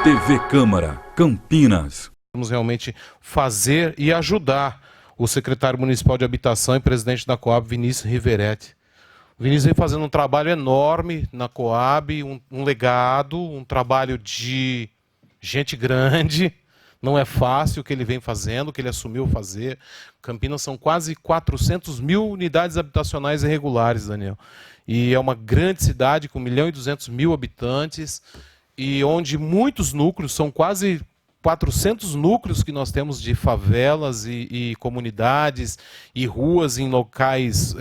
TV Câmara, Campinas. Vamos realmente fazer e ajudar o secretário municipal de habitação e presidente da Coab, Vinícius Riveretti. O Vinícius vem fazendo um trabalho enorme na Coab, um legado, um trabalho de gente grande. Não é fácil o que ele vem fazendo, o que ele assumiu fazer. Campinas são quase 400 mil unidades habitacionais irregulares, Daniel. E é uma grande cidade com 1.200.000 habitantes, e onde muitos núcleos, são quase 400 núcleos que nós temos de favelas e comunidades e ruas em locais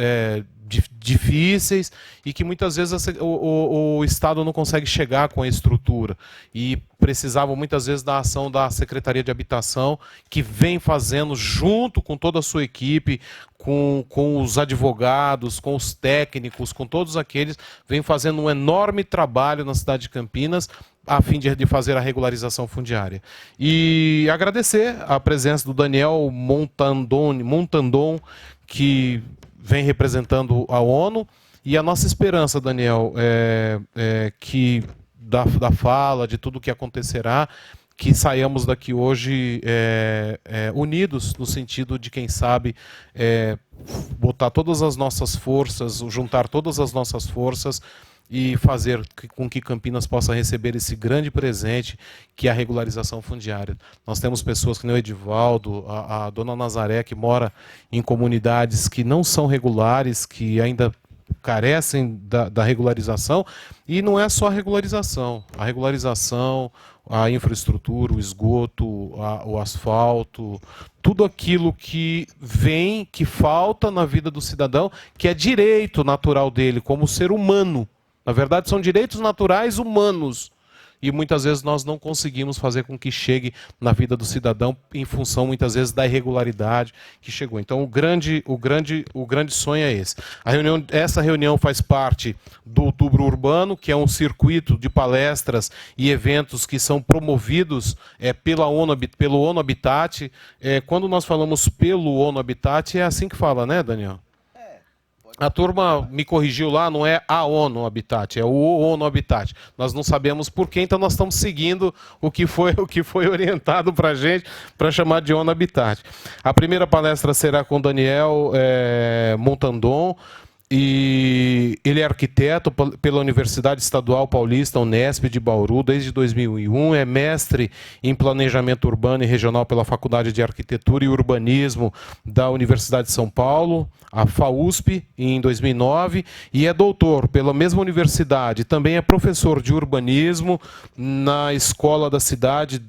difíceis, e que muitas vezes o Estado não consegue chegar com a estrutura, e precisavam muitas vezes da ação da Secretaria de Habitação, que vem fazendo junto com toda a sua equipe, com os advogados, com os técnicos, com todos aqueles, vem fazendo um enorme trabalho na cidade de Campinas, a fim de fazer a regularização fundiária. E agradecer a presença do Daniel Montandon, que vem representando a ONU, e a nossa esperança, Daniel, que da fala, de tudo o que acontecerá, que saiamos daqui hoje unidos, no sentido de, quem sabe, botar todas as nossas forças, juntar todas as nossas forças e fazer com que Campinas possa receber esse grande presente, que é a regularização fundiária. Nós temos pessoas que nem o Edivaldo, a dona Nazaré, que mora em comunidades que não são regulares, que ainda carecem da regularização, e não é só a regularização, a infraestrutura, o esgoto, o asfalto, tudo aquilo que falta na vida do cidadão, que é direito natural dele, como ser humano. Na verdade, são direitos naturais humanos. E muitas vezes nós não conseguimos fazer com que chegue na vida do cidadão, em função, muitas vezes, da irregularidade que chegou. Então, o grande sonho é esse. Essa reunião faz parte do Outubro Urbano, que é um circuito de palestras e eventos que são promovidos pelo ONU Habitat. Quando nós falamos pelo ONU Habitat, é assim que fala, né, Daniel? A turma me corrigiu lá, não é a ONU Habitat, é o ONU Habitat. Nós não sabemos por quê, então nós estamos seguindo o que foi orientado para a gente, para chamar de ONU Habitat. A primeira palestra será com Daniel Montandon, e ele é arquiteto pela Universidade Estadual Paulista, Unesp de Bauru, desde 2001, é mestre em Planejamento Urbano e Regional pela Faculdade de Arquitetura e Urbanismo da Universidade de São Paulo, a FAUSP, em 2009, e é doutor pela mesma universidade, também é professor de urbanismo na Escola da Cidade,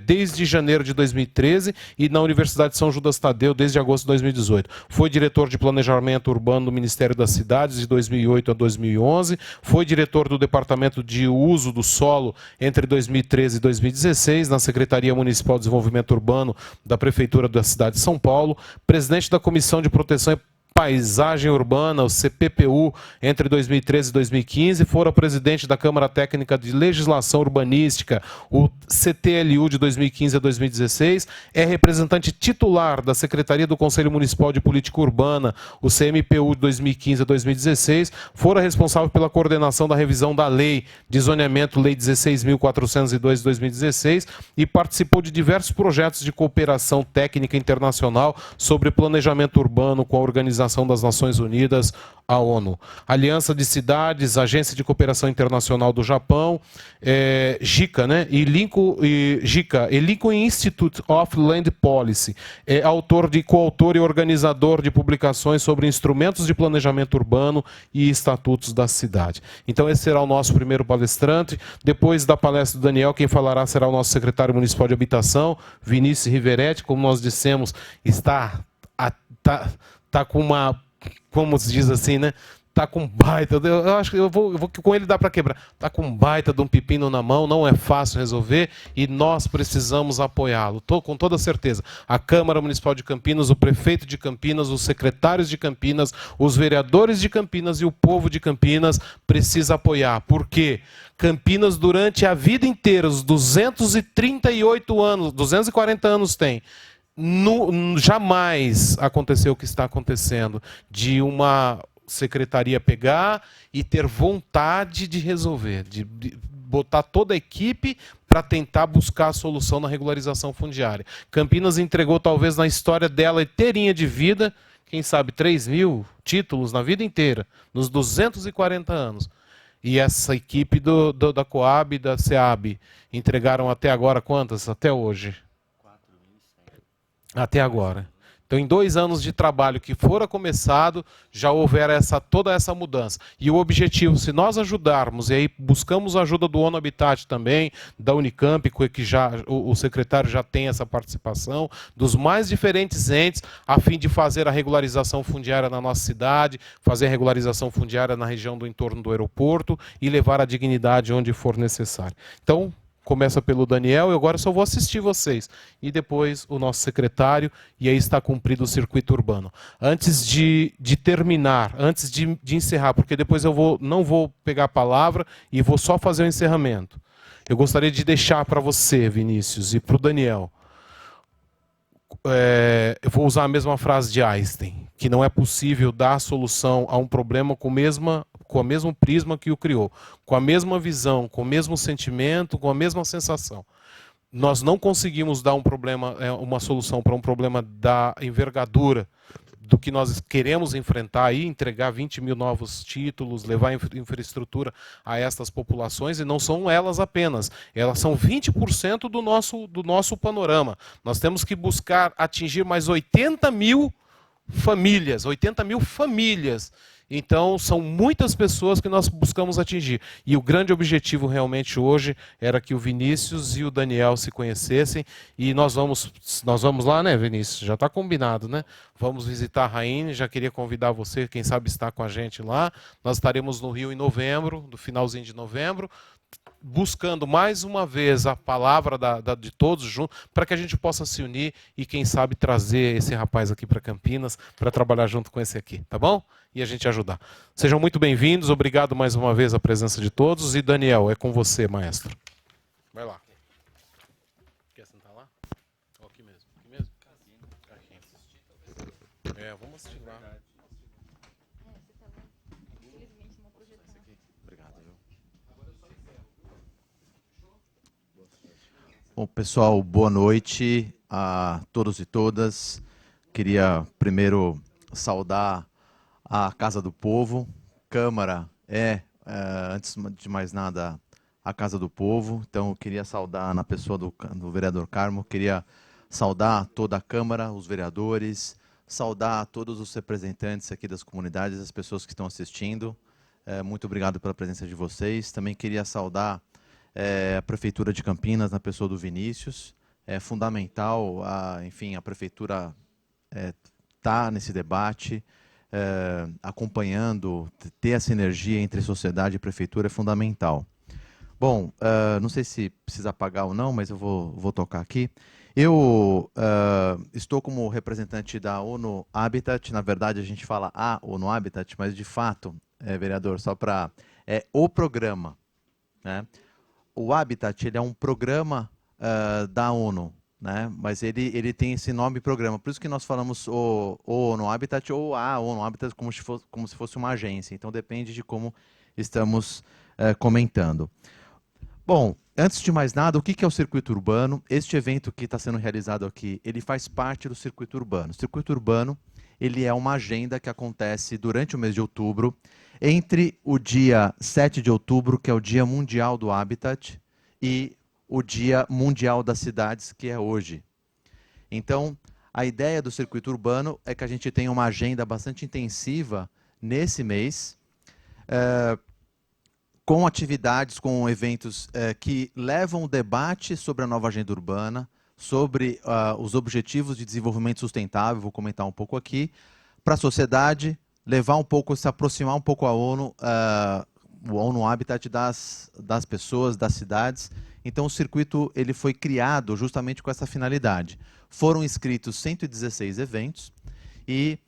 desde janeiro de 2013, e na Universidade de São Judas Tadeu desde agosto de 2018. Foi diretor de Planejamento Urbano do Ministério das Cidades de 2008 a 2011, foi diretor do Departamento de Uso do Solo entre 2013 e 2016, na Secretaria Municipal de Desenvolvimento Urbano da Prefeitura da cidade de São Paulo, presidente da Comissão de Proteção e Paisagem Urbana, o CPPU, entre 2013 e 2015, fora presidente da Câmara Técnica de Legislação Urbanística, o CTLU, de 2015 a 2016, é representante titular da Secretaria do Conselho Municipal de Política Urbana, o CMPU, de 2015 a 2016, fora responsável pela coordenação da revisão da Lei de Zoneamento, Lei 16.402 de 2016, e participou de diversos projetos de cooperação técnica internacional sobre planejamento urbano com a Organização das Nações Unidas, a ONU. Aliança de Cidades, Agência de Cooperação Internacional do Japão, JICA, né? E Lincoln Institute of Land Policy. É coautor e organizador de publicações sobre instrumentos de planejamento urbano e estatutos da cidade. Então esse será o nosso primeiro palestrante. Depois da palestra do Daniel, quem falará será o nosso secretário municipal de habitação, Vinícius Riveretti. Como nós dissemos, está com uma, como se diz assim, né? Tá com baita, eu acho que eu vou com ele dá para quebrar. Tá com baita de um pepino na mão, não é fácil resolver, e nós precisamos apoiá-lo. Com toda certeza. A Câmara Municipal de Campinas, o prefeito de Campinas, os secretários de Campinas, os vereadores de Campinas e o povo de Campinas precisa apoiar. Por quê? Campinas, durante a vida inteira, os 238 anos, 240 anos tem, Jamais aconteceu o que está acontecendo, de uma secretaria pegar e ter vontade de resolver, de botar toda a equipe para tentar buscar a solução na regularização fundiária. Campinas entregou, talvez na história dela inteirinha de vida, quem sabe 3.000 títulos na vida inteira, nos 240 anos. E essa equipe da Coab e da SEAB entregaram até agora quantas? Até hoje? Até agora. Então, em 2 anos de trabalho que fora começado, já houvera toda essa mudança. E o objetivo, se nós ajudarmos, e aí buscamos a ajuda do ONU Habitat também, da Unicamp, que o secretário já tem essa participação, dos mais diferentes entes, a fim de fazer a regularização fundiária na nossa cidade, fazer a regularização fundiária na região do entorno do aeroporto e levar a dignidade onde for necessário. Então, começa pelo Daniel, eu agora só vou assistir vocês. E depois o nosso secretário, e aí está cumprido o circuito urbano. Antes de terminar, antes de encerrar, porque depois eu não vou pegar a palavra e vou só fazer o encerramento. Eu gostaria de deixar para você, Vinícius, e para o Daniel. Eu vou usar a mesma frase de Einstein, que não é possível dar solução a um problema com o mesmo prisma que o criou, com a mesma visão, com o mesmo sentimento, com a mesma sensação. Nós não conseguimos dar uma solução para um problema da envergadura do que nós queremos enfrentar aí, entregar 20.000 novos títulos, levar infraestrutura a estas populações, e não são elas apenas, elas são 20% do nosso panorama. Nós temos que buscar atingir mais 80.000 famílias, 80.000 famílias. Então, são muitas pessoas que nós buscamos atingir. E o grande objetivo realmente hoje era que o Vinícius e o Daniel se conhecessem. E nós vamos lá, né, Vinícius? Já está combinado, né? Vamos visitar a Rainha. Já queria convidar você, quem sabe estar com a gente lá. Nós estaremos no Rio em novembro, no finalzinho de novembro, buscando mais uma vez a palavra de todos juntos, para que a gente possa se unir e, quem sabe, trazer esse rapaz aqui para Campinas, para trabalhar junto com esse aqui, tá bom? E a gente ajudar. Sejam muito bem-vindos, obrigado mais uma vez a presença de todos. E Daniel, é com você, maestro. Vai lá. Quer sentar lá? Ou aqui mesmo? Aqui mesmo? Aqui. Vamos assistir lá. Obrigado, viu? Bom, pessoal, boa noite a todos e todas. Queria primeiro saudar a Casa do Povo. Câmara antes de mais nada, a Casa do Povo. Então, eu queria saudar na pessoa do vereador Carmo, queria saudar toda a Câmara, os vereadores, saudar todos os representantes aqui das comunidades, as pessoas que estão assistindo. Muito obrigado pela presença de vocês. Também queria saudar a Prefeitura de Campinas, na pessoa do Vinícius. É fundamental, enfim, a Prefeitura estar nesse debate, acompanhando, ter essa energia entre sociedade e Prefeitura é fundamental. Bom, não sei se precisa apagar ou não, mas eu vou tocar aqui. Eu estou como representante da ONU Habitat. Na verdade, a gente fala a ONU Habitat, mas de fato, vereador, só para... o programa, né? O Habitat, ele é um programa da ONU, né? Mas ele tem esse nome programa. Por isso que nós falamos o ONU Habitat ou a ONU Habitat como se fosse uma agência. Então, depende de como estamos comentando. Bom, antes de mais nada, o que é o circuito urbano? Este evento que está sendo realizado aqui, ele faz parte do circuito urbano. O circuito urbano, ele é uma agenda que acontece durante o mês de outubro, entre o dia 7 de outubro, que é o Dia Mundial do Habitat, e o Dia Mundial das Cidades, que é hoje. Então, a ideia do circuito urbano é que a gente tenha uma agenda bastante intensiva nesse mês, com atividades, com eventos que levam o debate sobre a nova agenda urbana, sobre os objetivos de desenvolvimento sustentável, vou comentar um pouco aqui, para a sociedade, levar um pouco, se aproximar um pouco a ONU, o ONU Habitat das pessoas, das cidades. Então, o circuito ele foi criado justamente com essa finalidade. Foram inscritos 116 eventos e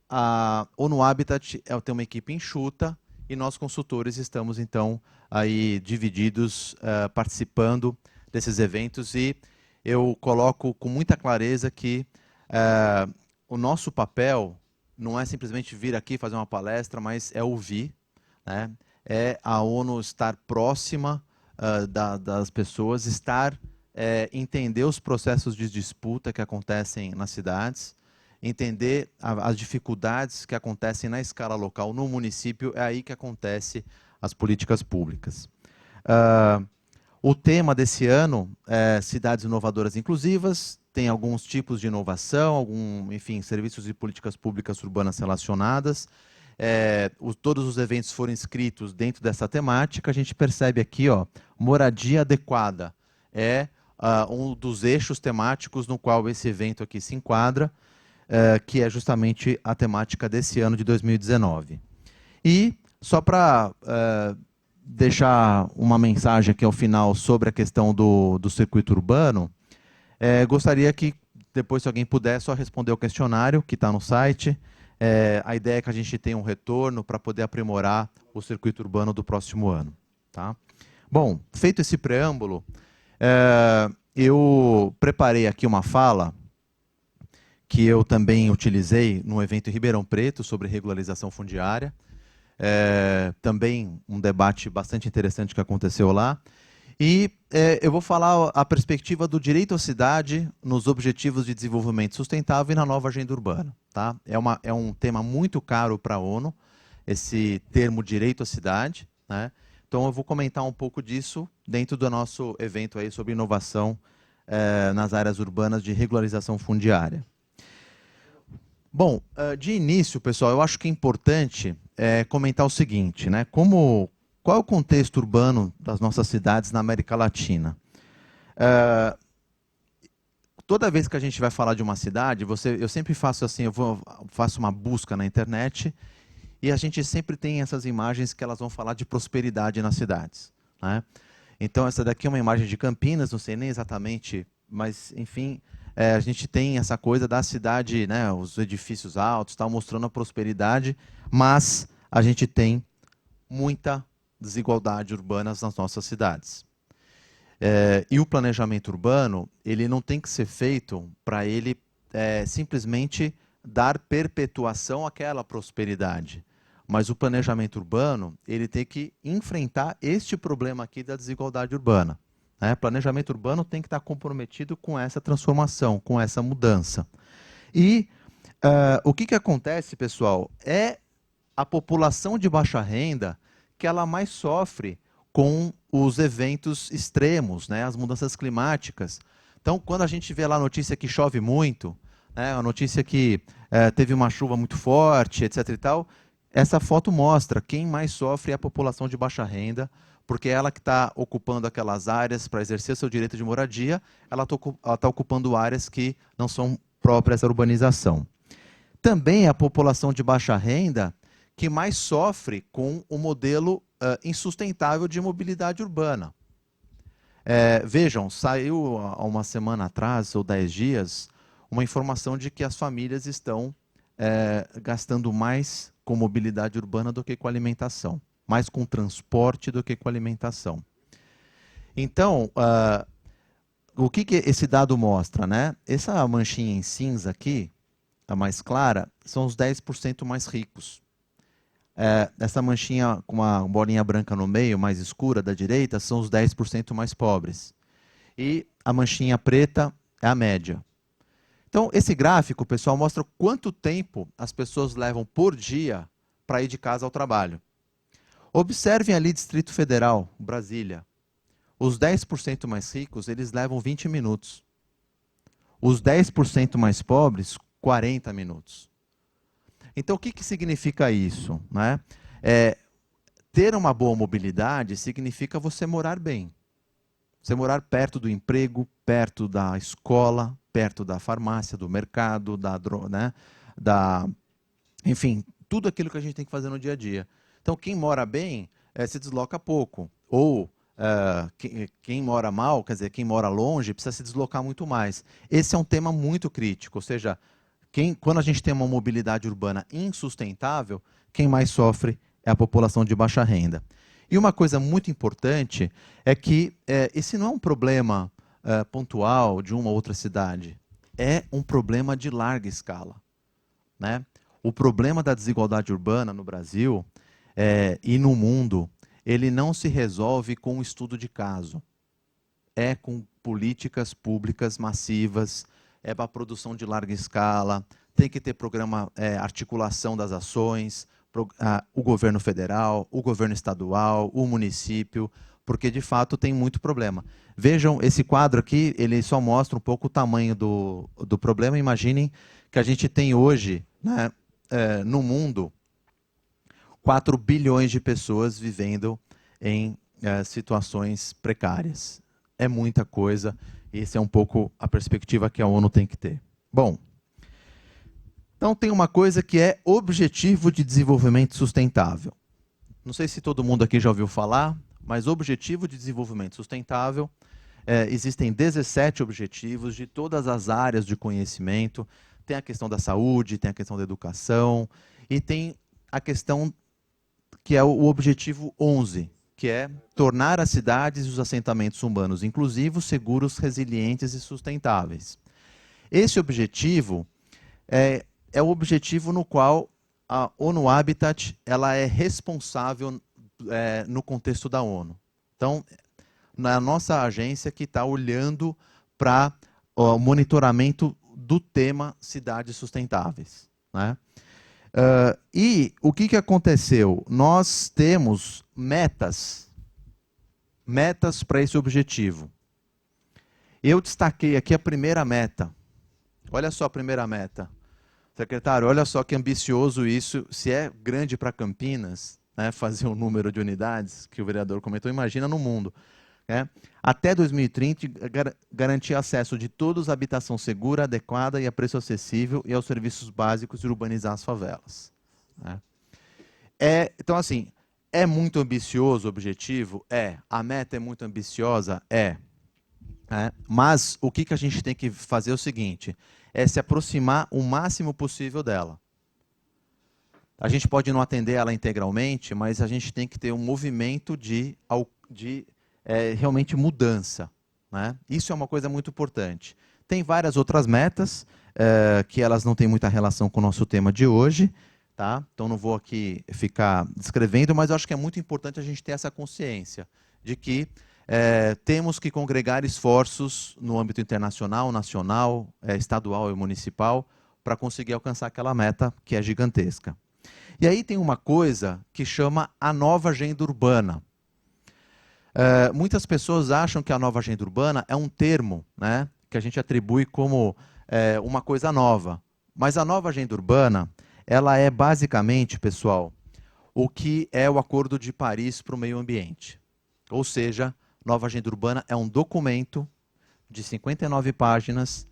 a ONU Habitat tem uma equipe enxuta e nós, consultores, estamos, então, aí divididos, participando desses eventos. E eu coloco com muita clareza que o nosso papel não é simplesmente vir aqui fazer uma palestra, mas é ouvir, né? É a ONU estar próxima das pessoas, entender os processos de disputa que acontecem nas cidades, entender as dificuldades que acontecem na escala local, no município, é aí que acontecem as políticas públicas. O tema desse ano é Cidades Inovadoras Inclusivas, tem alguns tipos de inovação, enfim, serviços e políticas públicas urbanas relacionadas. Todos os eventos foram inscritos dentro dessa temática. A gente percebe aqui, ó, moradia adequada é um dos eixos temáticos no qual esse evento aqui se enquadra, que é justamente a temática desse ano de 2019. E, só para deixar uma mensagem aqui ao final sobre a questão do circuito urbano, gostaria que, depois, se alguém puder, só responder o questionário que está no site. A ideia é que a gente tenha um retorno para poder aprimorar o circuito urbano do próximo ano. Tá? Bom, feito esse preâmbulo, eu preparei aqui uma fala que eu também utilizei num evento em Ribeirão Preto sobre regularização fundiária. Também um debate bastante interessante que aconteceu lá. E eu vou falar a perspectiva do direito à cidade nos Objetivos de Desenvolvimento Sustentável e na nova agenda urbana. Tá? É um tema muito caro para a ONU, esse termo direito à cidade, né? Então eu vou comentar um pouco disso dentro do nosso evento aí sobre inovação nas áreas urbanas de regularização fundiária. Bom, de início, pessoal, eu acho que é importante comentar o seguinte, né? Qual é o contexto urbano das nossas cidades na América Latina? Toda vez que a gente vai falar de uma cidade, eu sempre faço assim, faço uma busca na internet e a gente sempre tem essas imagens que elas vão falar de prosperidade nas cidades, né? Então, essa daqui é uma imagem de Campinas, não sei nem exatamente, mas, enfim, a gente tem essa coisa da cidade, né, os edifícios altos, tá, mostrando a prosperidade, mas a gente tem muita desigualdade urbana nas nossas cidades. E o planejamento urbano, ele não tem que ser feito para ele simplesmente dar perpetuação àquela prosperidade. Mas o planejamento urbano, ele tem que enfrentar este problema aqui da desigualdade urbana. Né? Planejamento urbano tem que estar comprometido com essa transformação, com essa mudança. E o que acontece, pessoal, é a população de baixa renda que ela mais sofre com os eventos extremos, né, as mudanças climáticas. Então, quando a gente vê lá a notícia que chove muito, né, a notícia que teve uma chuva muito forte, etc. e tal, essa foto mostra quem mais sofre é a população de baixa renda, porque ela que está ocupando aquelas áreas para exercer seu direito de moradia, ela está ocupando áreas que não são próprias à urbanização. Também a população de baixa renda que mais sofre com o modelo insustentável de mobilidade urbana. Vejam, saiu há uma semana atrás, ou 10 dias, uma informação de que as famílias estão gastando mais com mobilidade urbana do que com alimentação, mais com transporte do que com alimentação. Então, o que esse dado mostra, né? Essa manchinha em cinza aqui, a mais clara, são os 10% mais ricos. Essa manchinha com uma bolinha branca no meio, mais escura, da direita, são os 10% mais pobres. E a manchinha preta é a média. Então, esse gráfico, pessoal, mostra quanto tempo as pessoas levam por dia para ir de casa ao trabalho. Observem ali Distrito Federal, Brasília. Os 10% mais ricos, eles levam 20 minutos. Os 10% mais pobres, 40 minutos. Então, o que significa isso? Né? Ter uma boa mobilidade significa você morar bem. Você morar perto do emprego, perto da escola, perto da farmácia, do mercado, enfim, tudo aquilo que a gente tem que fazer no dia a dia. Então, quem mora bem se desloca pouco. Ou quem mora mal, quer dizer, quem mora longe, precisa se deslocar muito mais. Esse é um tema muito crítico, ou seja, quando a gente tem uma mobilidade urbana insustentável, quem mais sofre é a população de baixa renda. E uma coisa muito importante é que esse não é um problema pontual de uma ou outra cidade. É um problema de larga escala, né? O problema da desigualdade urbana no Brasil e no mundo, ele não se resolve com um estudo de caso. É com políticas públicas massivas, é para produção de larga escala, tem que ter programa, articulação das ações, o governo federal, o governo estadual, o município, porque de fato tem muito problema. Vejam, esse quadro aqui, ele só mostra um pouco o tamanho do problema. Imaginem que a gente tem hoje, né, no mundo, 4 bilhões de pessoas vivendo em situações precárias. É muita coisa, e essa é um pouco a perspectiva que a ONU tem que ter. Bom, então tem uma coisa que é Objetivo de Desenvolvimento Sustentável. Não sei se todo mundo aqui já ouviu falar, mas Objetivo de Desenvolvimento Sustentável, existem 17 objetivos de todas as áreas de conhecimento. Tem a questão da saúde, tem a questão da educação, e tem a questão que é o objetivo 11, que é tornar as cidades e os assentamentos humanos inclusivos, seguros, resilientes e sustentáveis. Esse objetivo é o objetivo no qual a ONU Habitat ela é responsável no contexto da ONU. Então, na nossa agência que está olhando para o monitoramento do tema cidades sustentáveis, né? E o que aconteceu? Nós temos metas para esse objetivo. Eu destaquei aqui a primeira meta. Olha só a primeira meta. Secretário, olha só que ambicioso isso. Se é grande para Campinas, né, fazer o número de unidades que o vereador comentou, imagina no mundo. Né? Até 2030, garantir acesso de todos à habitação segura, adequada e a preço acessível e aos serviços básicos e urbanizar as favelas. Né? Então, assim, é muito ambicioso o objetivo? A meta é muito ambiciosa? Mas o que a gente tem que fazer é o seguinte, é se aproximar o máximo possível dela. A gente pode não atender ela integralmente, mas a gente tem que ter um movimento de realmente mudança. Né? Isso é uma coisa muito importante. Tem várias outras metas, que elas não têm muita relação com o nosso tema de hoje, tá? Então não vou aqui ficar descrevendo, mas eu acho que é muito importante a gente ter essa consciência de que temos que congregar esforços no âmbito internacional, nacional, estadual e municipal para conseguir alcançar aquela meta que é gigantesca. E aí tem uma coisa que chama a nova agenda urbana. Muitas pessoas acham que a nova agenda urbana é um termo, né, que a gente atribui como uma coisa nova. Mas a nova agenda urbana, ela é basicamente, pessoal, o que é o Acordo de Paris para o meio ambiente. Ou seja, nova agenda urbana é um documento de 59 páginas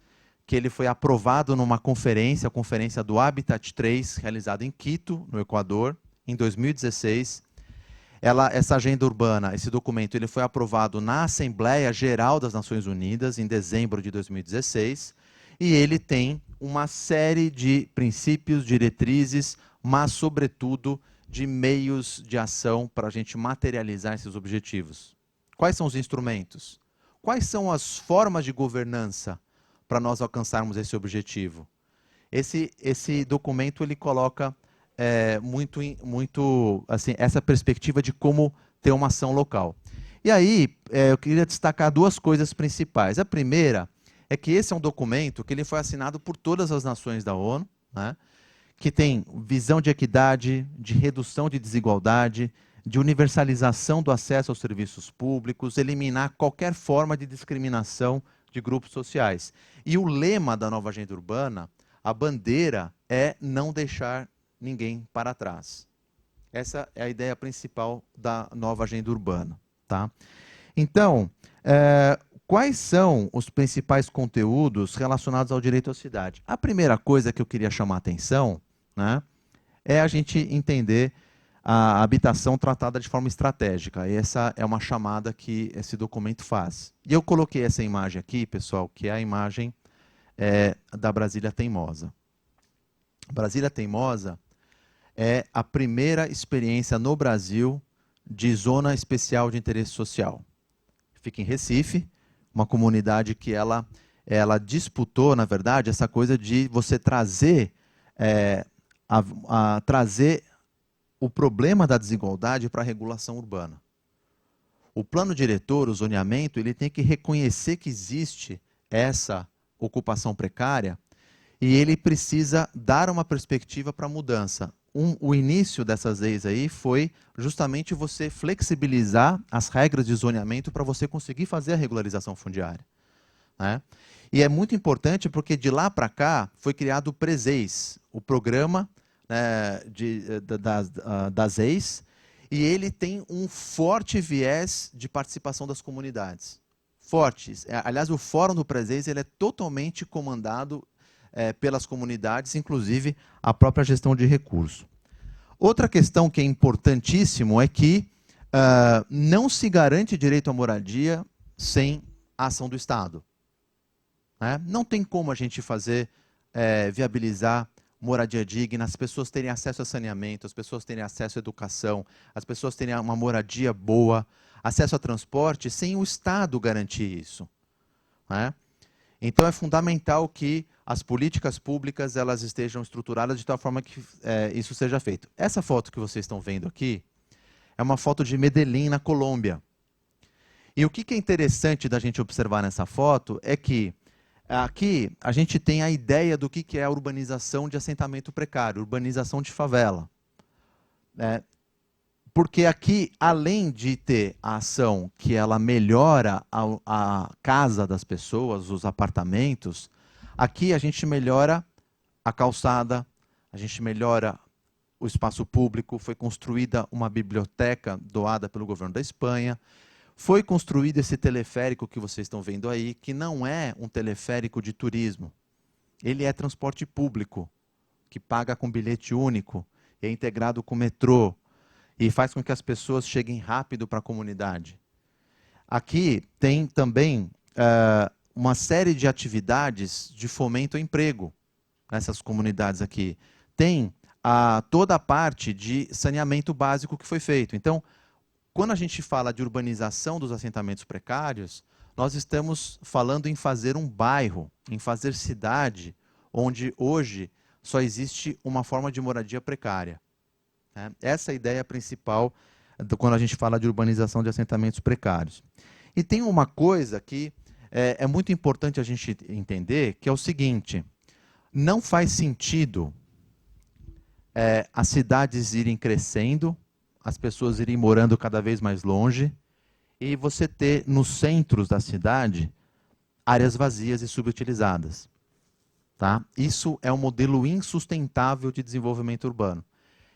que ele foi aprovado numa conferência, a conferência do Habitat 3, realizada em Quito, no Equador, em 2016. Essa agenda urbana, esse documento, ele foi aprovado na Assembleia Geral das Nações Unidas, em dezembro de 2016, e ele tem uma série de princípios, diretrizes, mas, sobretudo, de meios de ação para a gente materializar esses objetivos. Quais são os instrumentos? Quais são as formas de governança para nós alcançarmos esse objetivo? Esse documento ele coloca muito assim, essa perspectiva de como ter uma ação local. E aí, eu queria destacar duas coisas principais. A primeira é que esse é um documento que ele foi assinado por todas as nações da ONU, né, que tem visão de equidade, de redução de desigualdade, de universalização do acesso aos serviços públicos, eliminar qualquer forma de discriminação de grupos sociais. E o lema da nova agenda urbana, a bandeira, é não deixar ninguém para trás. Essa é a ideia principal da nova agenda urbana. Tá? Então, quais são os principais conteúdos relacionados ao direito à cidade? A primeira coisa que eu queria chamar a atenção, né, é a gente entender a habitação tratada de forma estratégica. E essa é uma chamada que esse documento faz. E eu coloquei essa imagem aqui, pessoal, que é a imagem da Brasília Teimosa. Brasília Teimosa é a primeira experiência no Brasil de zona especial de interesse social. Fica em Recife, uma comunidade que ela disputou, na verdade, essa coisa de você trazer, trazer o problema da desigualdade para a regulação urbana. O plano diretor, o zoneamento, ele tem que reconhecer que existe essa ocupação precária e ele precisa dar uma perspectiva para a mudança. O início dessas leis aí foi justamente você flexibilizar as regras de zoneamento para você conseguir fazer a regularização fundiária, né? E é muito importante porque de lá para cá foi criado o PRESEIS, o programa, né, das EIs, e ele tem um forte viés de participação das comunidades. Fortes. Aliás, o Fórum do PRESEIS ele é totalmente comandado pelas comunidades, inclusive a própria gestão de recursos. Outra questão que é importantíssimo é que não se garante direito à moradia sem a ação do Estado, né? Não tem como a gente viabilizar moradia digna, as pessoas terem acesso a saneamento, as pessoas terem acesso à educação, as pessoas terem uma moradia boa, acesso a transporte, sem o Estado garantir isso, né? Então é fundamental que as políticas públicas elas estejam estruturadas de tal forma que isso seja feito. Essa foto que vocês estão vendo aqui é uma foto de Medellín, na Colômbia. E o que é interessante da gente observar nessa foto é que aqui a gente tem a ideia do que é a urbanização de assentamento precário, urbanização de favela, né? Porque aqui, além de ter a ação que ela melhora a casa das pessoas, os apartamentos, aqui a gente melhora a calçada, a gente melhora o espaço público, foi construída uma biblioteca doada pelo governo da Espanha, foi construído esse teleférico que vocês estão vendo aí, que não é um teleférico de turismo, ele é transporte público, que paga com bilhete único, é integrado com o metrô, e faz com que as pessoas cheguem rápido para a comunidade. Aqui tem também uma série de atividades de fomento ao emprego nessas comunidades aqui. Tem toda a parte de saneamento básico que foi feito. Então, quando a gente fala de urbanização dos assentamentos precários, nós estamos falando em fazer um bairro, em fazer cidade, onde hoje só existe uma forma de moradia precária. Essa é a ideia principal quando a gente fala de urbanização de assentamentos precários. E tem uma coisa que é muito importante a gente entender, que é o seguinte: não faz sentido as cidades irem crescendo, as pessoas irem morando cada vez mais longe, e você ter nos centros da cidade áreas vazias e subutilizadas. Tá? Isso é um modelo insustentável de desenvolvimento urbano.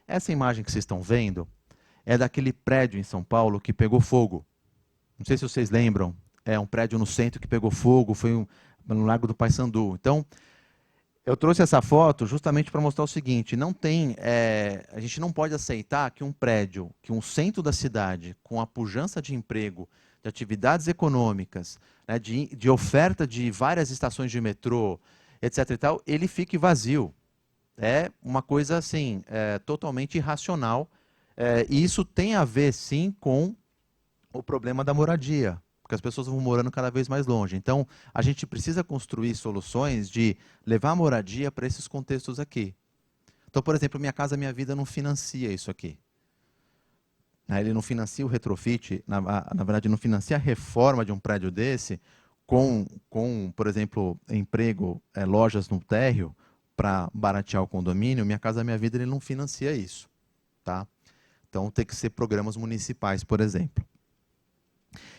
Essa imagem que vocês estão vendo é daquele prédio em São Paulo que pegou fogo. Não sei se vocês lembram, é um prédio no centro que pegou fogo, foi no Largo do Paissandu. Então, eu trouxe essa foto justamente para mostrar o seguinte: a gente não pode aceitar que um prédio, que um centro da cidade, com a pujança de emprego, de atividades econômicas, né, de oferta de várias estações de metrô, etc. e tal, ele fique vazio. É uma coisa assim, totalmente irracional, e isso tem a ver sim com o problema da moradia, porque as pessoas vão morando cada vez mais longe. Então, a gente precisa construir soluções de levar a moradia para esses contextos aqui. Então, por exemplo, Minha Casa Minha Vida não financia isso aqui. Ele não financia o retrofit, na verdade, não financia a reforma de um prédio desse com por exemplo, emprego, lojas no térreo, para baratear o condomínio. Minha Casa Minha Vida ele não financia isso. Tá? Então, tem que ser programas municipais, por exemplo.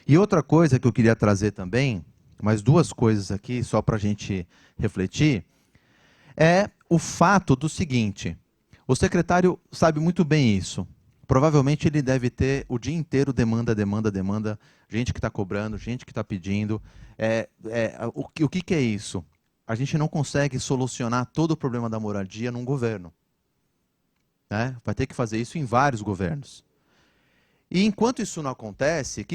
E outra coisa que eu queria trazer também, mais duas coisas aqui, só para a gente refletir, é o fato do seguinte: o secretário sabe muito bem isso. Provavelmente ele deve ter o dia inteiro demanda, gente que está cobrando, gente que está pedindo. O que é isso? A gente não consegue solucionar todo o problema da moradia num governo, né? Vai ter que fazer isso em vários governos. E enquanto isso não acontece,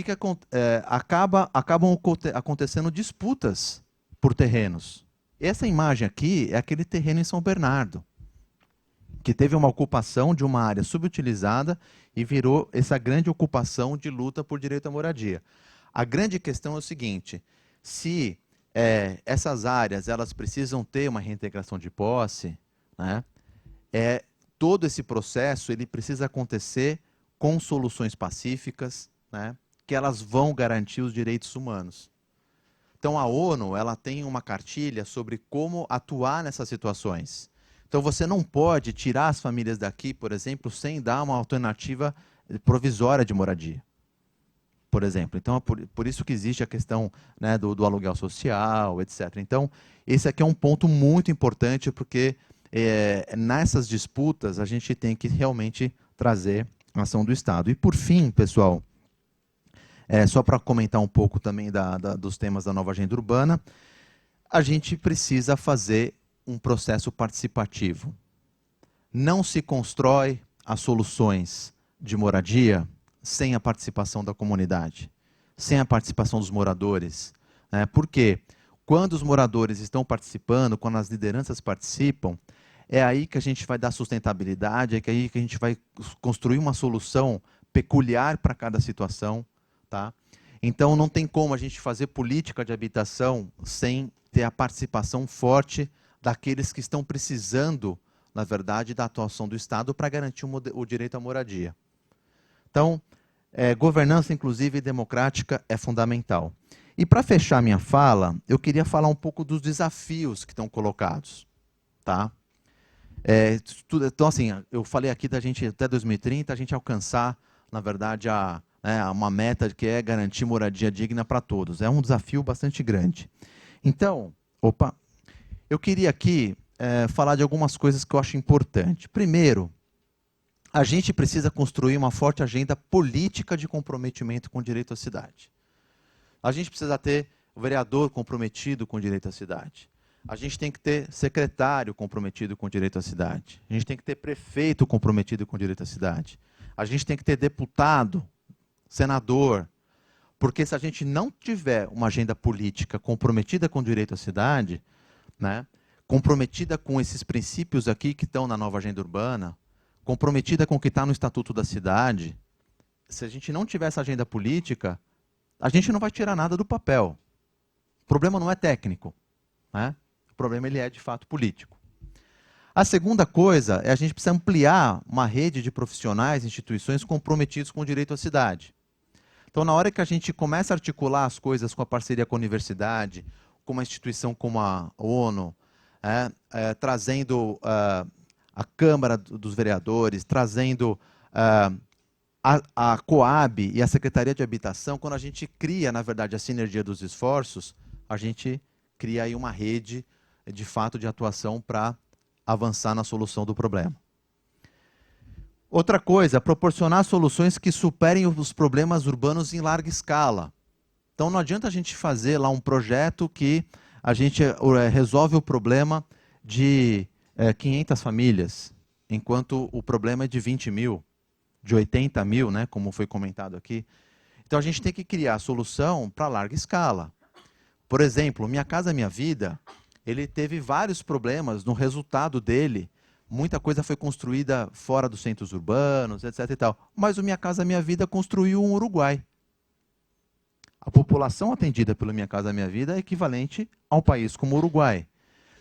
acabam acontecendo disputas por terrenos. Essa imagem aqui é aquele terreno em São Bernardo, que teve uma ocupação de uma área subutilizada e virou essa grande ocupação de luta por direito à moradia. A grande questão é o seguinte: se essas áreas elas precisam ter uma reintegração de posse, né, todo esse processo ele precisa acontecer com soluções pacíficas, né, que elas vão garantir os direitos humanos. Então a ONU ela tem uma cartilha sobre como atuar nessas situações. Então você não pode tirar as famílias daqui, por exemplo, sem dar uma alternativa provisória de moradia, por exemplo. Então é por isso que existe a questão, né, do aluguel social, etc. Então esse aqui é um ponto muito importante, porque nessas disputas a gente tem que realmente trazer a ação do Estado. E por fim, pessoal, só para comentar um pouco também dos temas da nova agenda urbana, a gente precisa fazer um processo participativo. Não se constrói as soluções de moradia sem a participação da comunidade, sem a participação dos moradores. Por quê? Quando os moradores estão participando, quando as lideranças participam, é aí que a gente vai dar sustentabilidade, é aí que a gente vai construir uma solução peculiar para cada situação. Tá? Então, não tem como a gente fazer política de habitação sem ter a participação forte daqueles que estão precisando, na verdade, da atuação do Estado para garantir o direito à moradia. Então, governança inclusiva e democrática é fundamental. E para fechar minha fala, eu queria falar um pouco dos desafios que estão colocados. Tá? Então, assim, eu falei aqui da gente, até 2030, a gente alcançar, na verdade, uma meta que é garantir moradia digna para todos. É um desafio bastante grande. Então, eu queria aqui falar de algumas coisas que eu acho importante. Primeiro, a gente precisa construir uma forte agenda política de comprometimento com o direito à cidade. A gente precisa ter o vereador comprometido com o direito à cidade. A gente tem que ter secretário comprometido com o direito à cidade. A gente tem que ter prefeito comprometido com o direito à cidade. A gente tem que ter deputado, senador, porque se a gente não tiver uma agenda política comprometida com o direito à cidade, né, comprometida com esses princípios aqui que estão na nova agenda urbana, comprometida com o que está no Estatuto da Cidade, se a gente não tiver essa agenda política, a gente não vai tirar nada do papel. O problema não é técnico, né? O problema ele é de fato político. A segunda coisa é a gente precisa ampliar uma rede de profissionais, instituições comprometidos com o direito à cidade. Então, na hora que a gente começa a articular as coisas com a parceria com a universidade, com uma instituição como a ONU, trazendo a Câmara dos Vereadores, trazendo a Coab e a Secretaria de Habitação, quando a gente cria, na verdade, a sinergia dos esforços, a gente cria aí uma rede, de fato, de atuação para avançar na solução do problema. Outra coisa, proporcionar soluções que superem os problemas urbanos em larga escala. Então, não adianta a gente fazer lá um projeto que a gente resolve o problema de 500 famílias, enquanto o problema é de 20 mil, de 80 mil, né, como foi comentado aqui. Então, a gente tem que criar a solução para larga escala. Por exemplo, Minha Casa Minha Vida, ele teve vários problemas no resultado dele. Muita coisa foi construída fora dos centros urbanos, etc. e tal. Mas o Minha Casa Minha Vida construiu um Uruguai. A população atendida pelo Minha Casa Minha Vida é equivalente a um país como o Uruguai.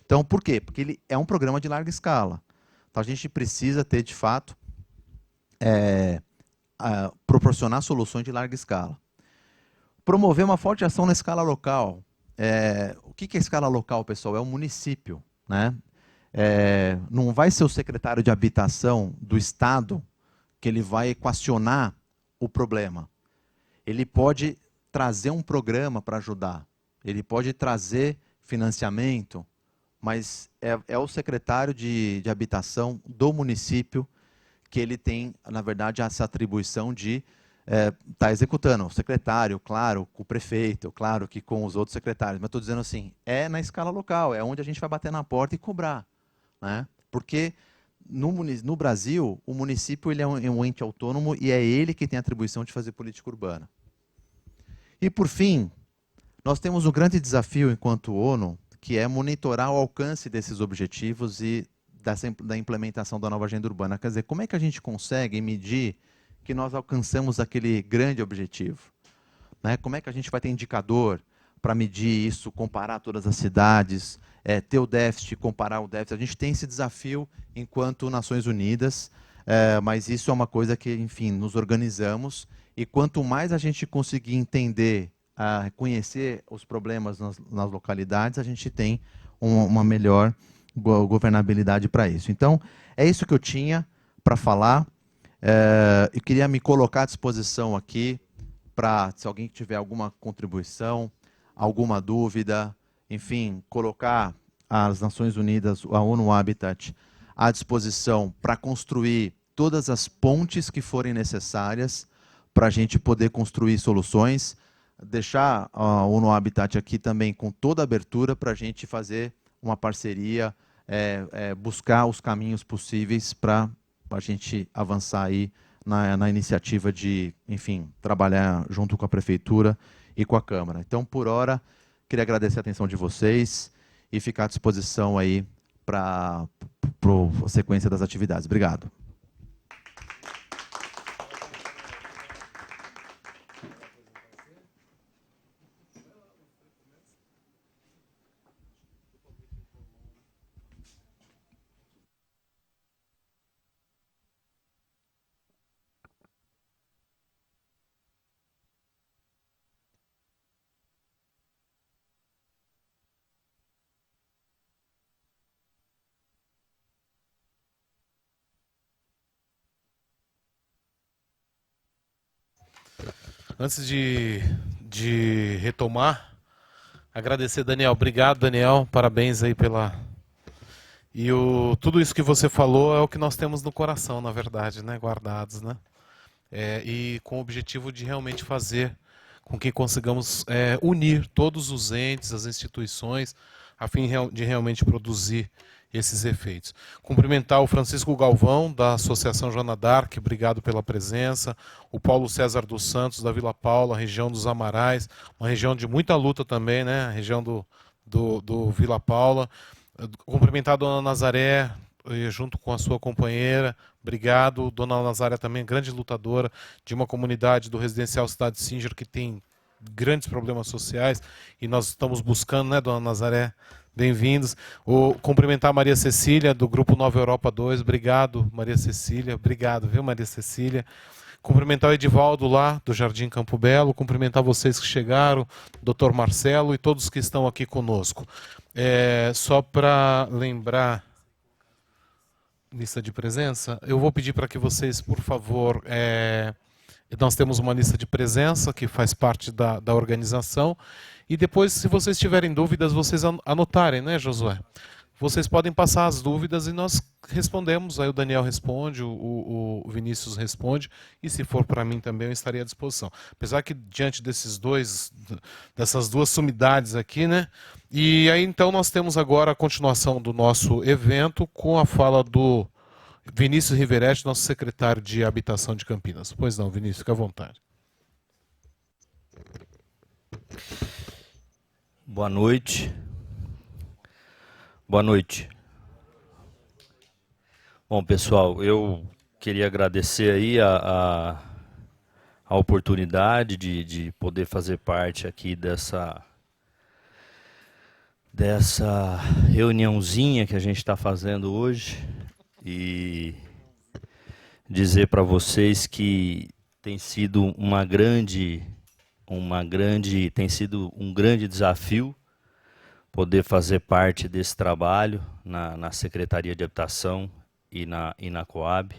Então, por quê? Porque ele é um programa de larga escala. Então, a gente precisa ter, de fato, proporcionar soluções de larga escala. Promover uma forte ação na escala local. O que é escala local, pessoal? É o município, né? Não vai ser o secretário de habitação do Estado que ele vai equacionar o problema. Ele pode trazer um programa para ajudar, ele pode trazer financiamento, mas é o secretário de habitação do município que ele tem, na verdade, essa atribuição de estar executando. O secretário, claro, com o prefeito, claro que com os outros secretários, mas estou dizendo assim, na escala local, é onde a gente vai bater na porta e cobrar. Né? Porque no Brasil, o município ele é um ente autônomo e é ele que tem a atribuição de fazer política urbana. E, por fim, nós temos um grande desafio enquanto ONU, que é monitorar o alcance desses objetivos e da implementação da nova agenda urbana. Quer dizer, como é que a gente consegue medir que nós alcançamos aquele grande objetivo? Né? Como é que a gente vai ter indicador para medir isso, comparar todas as cidades, ter o déficit, comparar o déficit. A gente tem esse desafio enquanto Nações Unidas, mas isso é uma coisa que, enfim, nos organizamos, e quanto mais a gente conseguir entender, conhecer os problemas nas localidades, a gente tem uma melhor governabilidade para isso. Então, é isso que eu tinha para falar. Eu queria me colocar à disposição aqui para, se alguém tiver alguma contribuição, alguma dúvida, enfim, colocar as Nações Unidas, a ONU Habitat, à disposição para construir todas as pontes que forem necessárias para a gente poder construir soluções, deixar a ONU Habitat aqui também com toda a abertura para a gente fazer uma parceria, buscar os caminhos possíveis para a gente avançar aí na iniciativa de, enfim, trabalhar junto com a Prefeitura e com a Câmara. Então, por hora, queria agradecer a atenção de vocês e ficar à disposição aí para a sequência das atividades. Obrigado. Antes de retomar, agradecer, Daniel. Obrigado, Daniel. Parabéns aí pela... E tudo isso que você falou é o que nós temos no coração, na verdade, né? Guardados, né? E com o objetivo de realmente fazer com que consigamos unir todos os entes, as instituições, a fim de realmente produzir esses efeitos. Cumprimentar o Francisco Galvão, da Associação Joana d'Arc, obrigado pela presença, o Paulo César dos Santos, da Vila Paula, região dos Amarais, uma região de muita luta também, né? A região do Vila Paula. Cumprimentar a Dona Nazaré, junto com a sua companheira, obrigado. Dona Nazaré também, grande lutadora de uma comunidade do Residencial Cidade Singer que tem grandes problemas sociais, e nós estamos buscando, né, Dona Nazaré? Bem-vindos. Cumprimentar a Maria Cecília, do Grupo Nova Europa 2. Obrigado, Maria Cecília. Obrigado, viu, Maria Cecília? Cumprimentar o Edivaldo lá, do Jardim Campo Belo. Cumprimentar vocês que chegaram, Dr. Marcelo e todos que estão aqui conosco. Só para lembrar, lista de presença, eu vou pedir para que vocês, por favor... nós temos uma lista de presença que faz parte da organização. E depois, se vocês tiverem dúvidas, vocês anotarem, né, Josué? Vocês podem passar as dúvidas e nós respondemos. Aí o Daniel responde, o Vinícius responde. E se for para mim também, eu estaria à disposição. Apesar que diante dessas duas sumidades aqui, né? E aí então nós temos agora a continuação do nosso evento com a fala do Vinícius Riveretti, nosso secretário de Habitação de Campinas. Pois não, Vinícius, fica à vontade. Boa noite. Boa noite. Bom, pessoal, eu queria agradecer aí a oportunidade de poder fazer parte aqui dessa reuniãozinha que a gente está fazendo hoje. E dizer para vocês que tem sido um grande desafio poder fazer parte desse trabalho na Secretaria de Habitação e na Coab.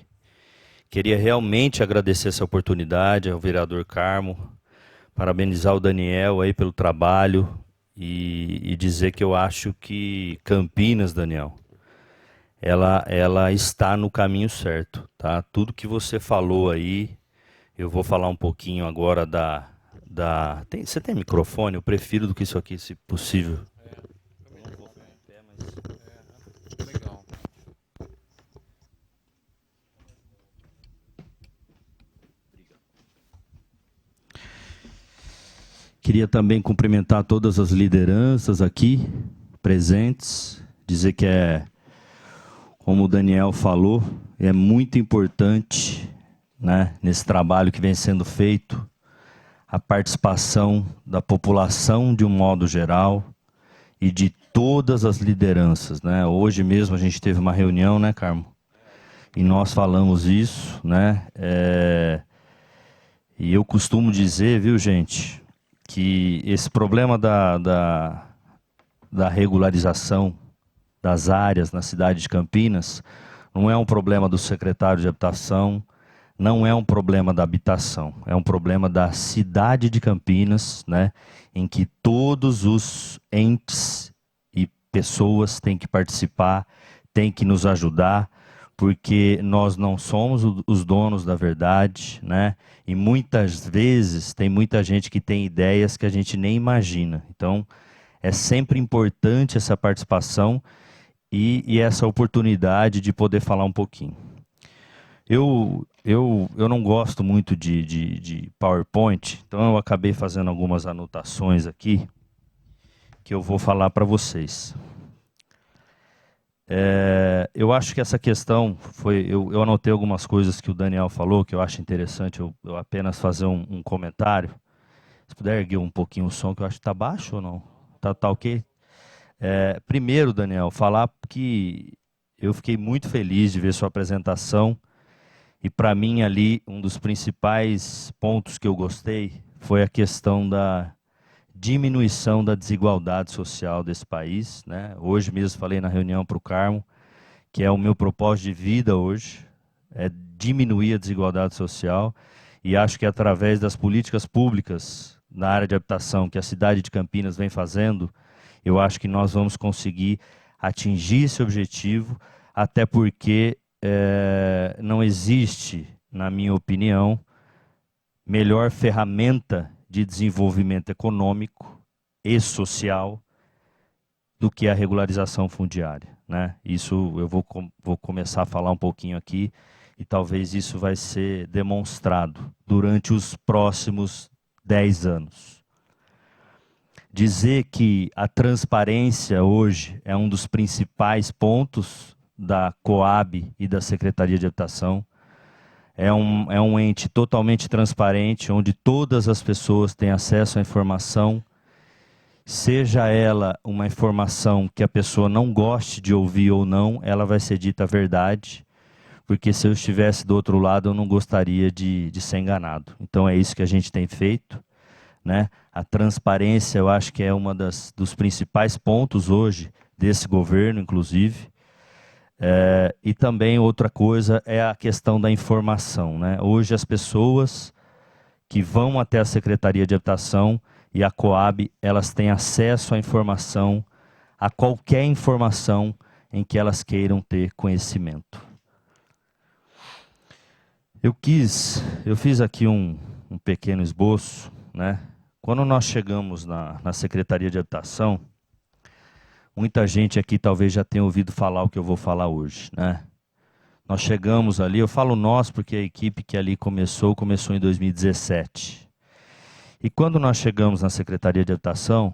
Queria realmente agradecer essa oportunidade ao vereador Carmo, parabenizar o Daniel aí pelo trabalho e dizer que eu acho que Campinas, Daniel, ela está no caminho certo, tá? Tudo que você falou aí, eu vou falar um pouquinho agora você tem microfone? Eu prefiro do que isso aqui, se possível. Legal. Queria também cumprimentar todas as lideranças aqui presentes, dizer que como o Daniel falou, é muito importante, né, nesse trabalho que vem sendo feito, a participação da população de um modo geral e de todas as lideranças, né? Hoje mesmo a gente teve uma reunião, né, Carmo? E nós falamos isso, né? E eu costumo dizer, viu, gente, que esse problema da regularização das áreas na cidade de Campinas não é um problema do secretário de Habitação, não é um problema da habitação, é um problema da cidade de Campinas, né, em que todos os entes e pessoas têm que participar, têm que nos ajudar, porque nós não somos os donos da verdade, né? E muitas vezes tem muita gente que tem ideias que a gente nem imagina. Então, é sempre importante essa participação e essa oportunidade de poder falar um pouquinho. Eu não gosto muito de PowerPoint, então eu acabei fazendo algumas anotações aqui que eu vou falar para vocês. Eu acho que essa questão foi... Eu anotei algumas coisas que o Daniel falou, que eu acho interessante eu apenas fazer um comentário. Se puder erguer um pouquinho o som, que eu acho que está baixo ou não? Tá ok? Primeiro, Daniel, falar que eu fiquei muito feliz de ver sua apresentação. E para mim ali, um dos principais pontos que eu gostei foi a questão da diminuição da desigualdade social desse país, né? Hoje mesmo falei na reunião para o Carmo, que é o meu propósito de vida hoje, é diminuir a desigualdade social, e acho que através das políticas públicas na área de habitação que a cidade de Campinas vem fazendo, eu acho que nós vamos conseguir atingir esse objetivo, até porque não existe, na minha opinião, melhor ferramenta de desenvolvimento econômico e social do que a regularização fundiária, né? Isso eu vou começar a falar um pouquinho aqui e talvez isso vai ser demonstrado durante os próximos 10 anos. Dizer que a transparência hoje é um dos principais pontos da Coab e da Secretaria de Habitação. É um ente totalmente transparente, onde todas as pessoas têm acesso à informação, seja ela uma informação que a pessoa não goste de ouvir ou não, ela vai ser dita a verdade, porque se eu estivesse do outro lado, eu não gostaria de ser enganado. Então é isso que a gente tem feito, né? A transparência, eu acho que é uma dos principais pontos hoje desse governo, inclusive. E também outra coisa é a questão da informação, né? Hoje as pessoas que vão até a Secretaria de Habitação e a Coab, elas têm acesso à informação, a qualquer informação em que elas queiram ter conhecimento. Eu fiz aqui um pequeno esboço, né? Quando nós chegamos na Secretaria de Habitação, muita gente aqui talvez já tenha ouvido falar o que eu vou falar hoje, né? Nós chegamos ali, eu falo nós porque a equipe que ali começou em 2017. E quando nós chegamos na Secretaria de Habitação,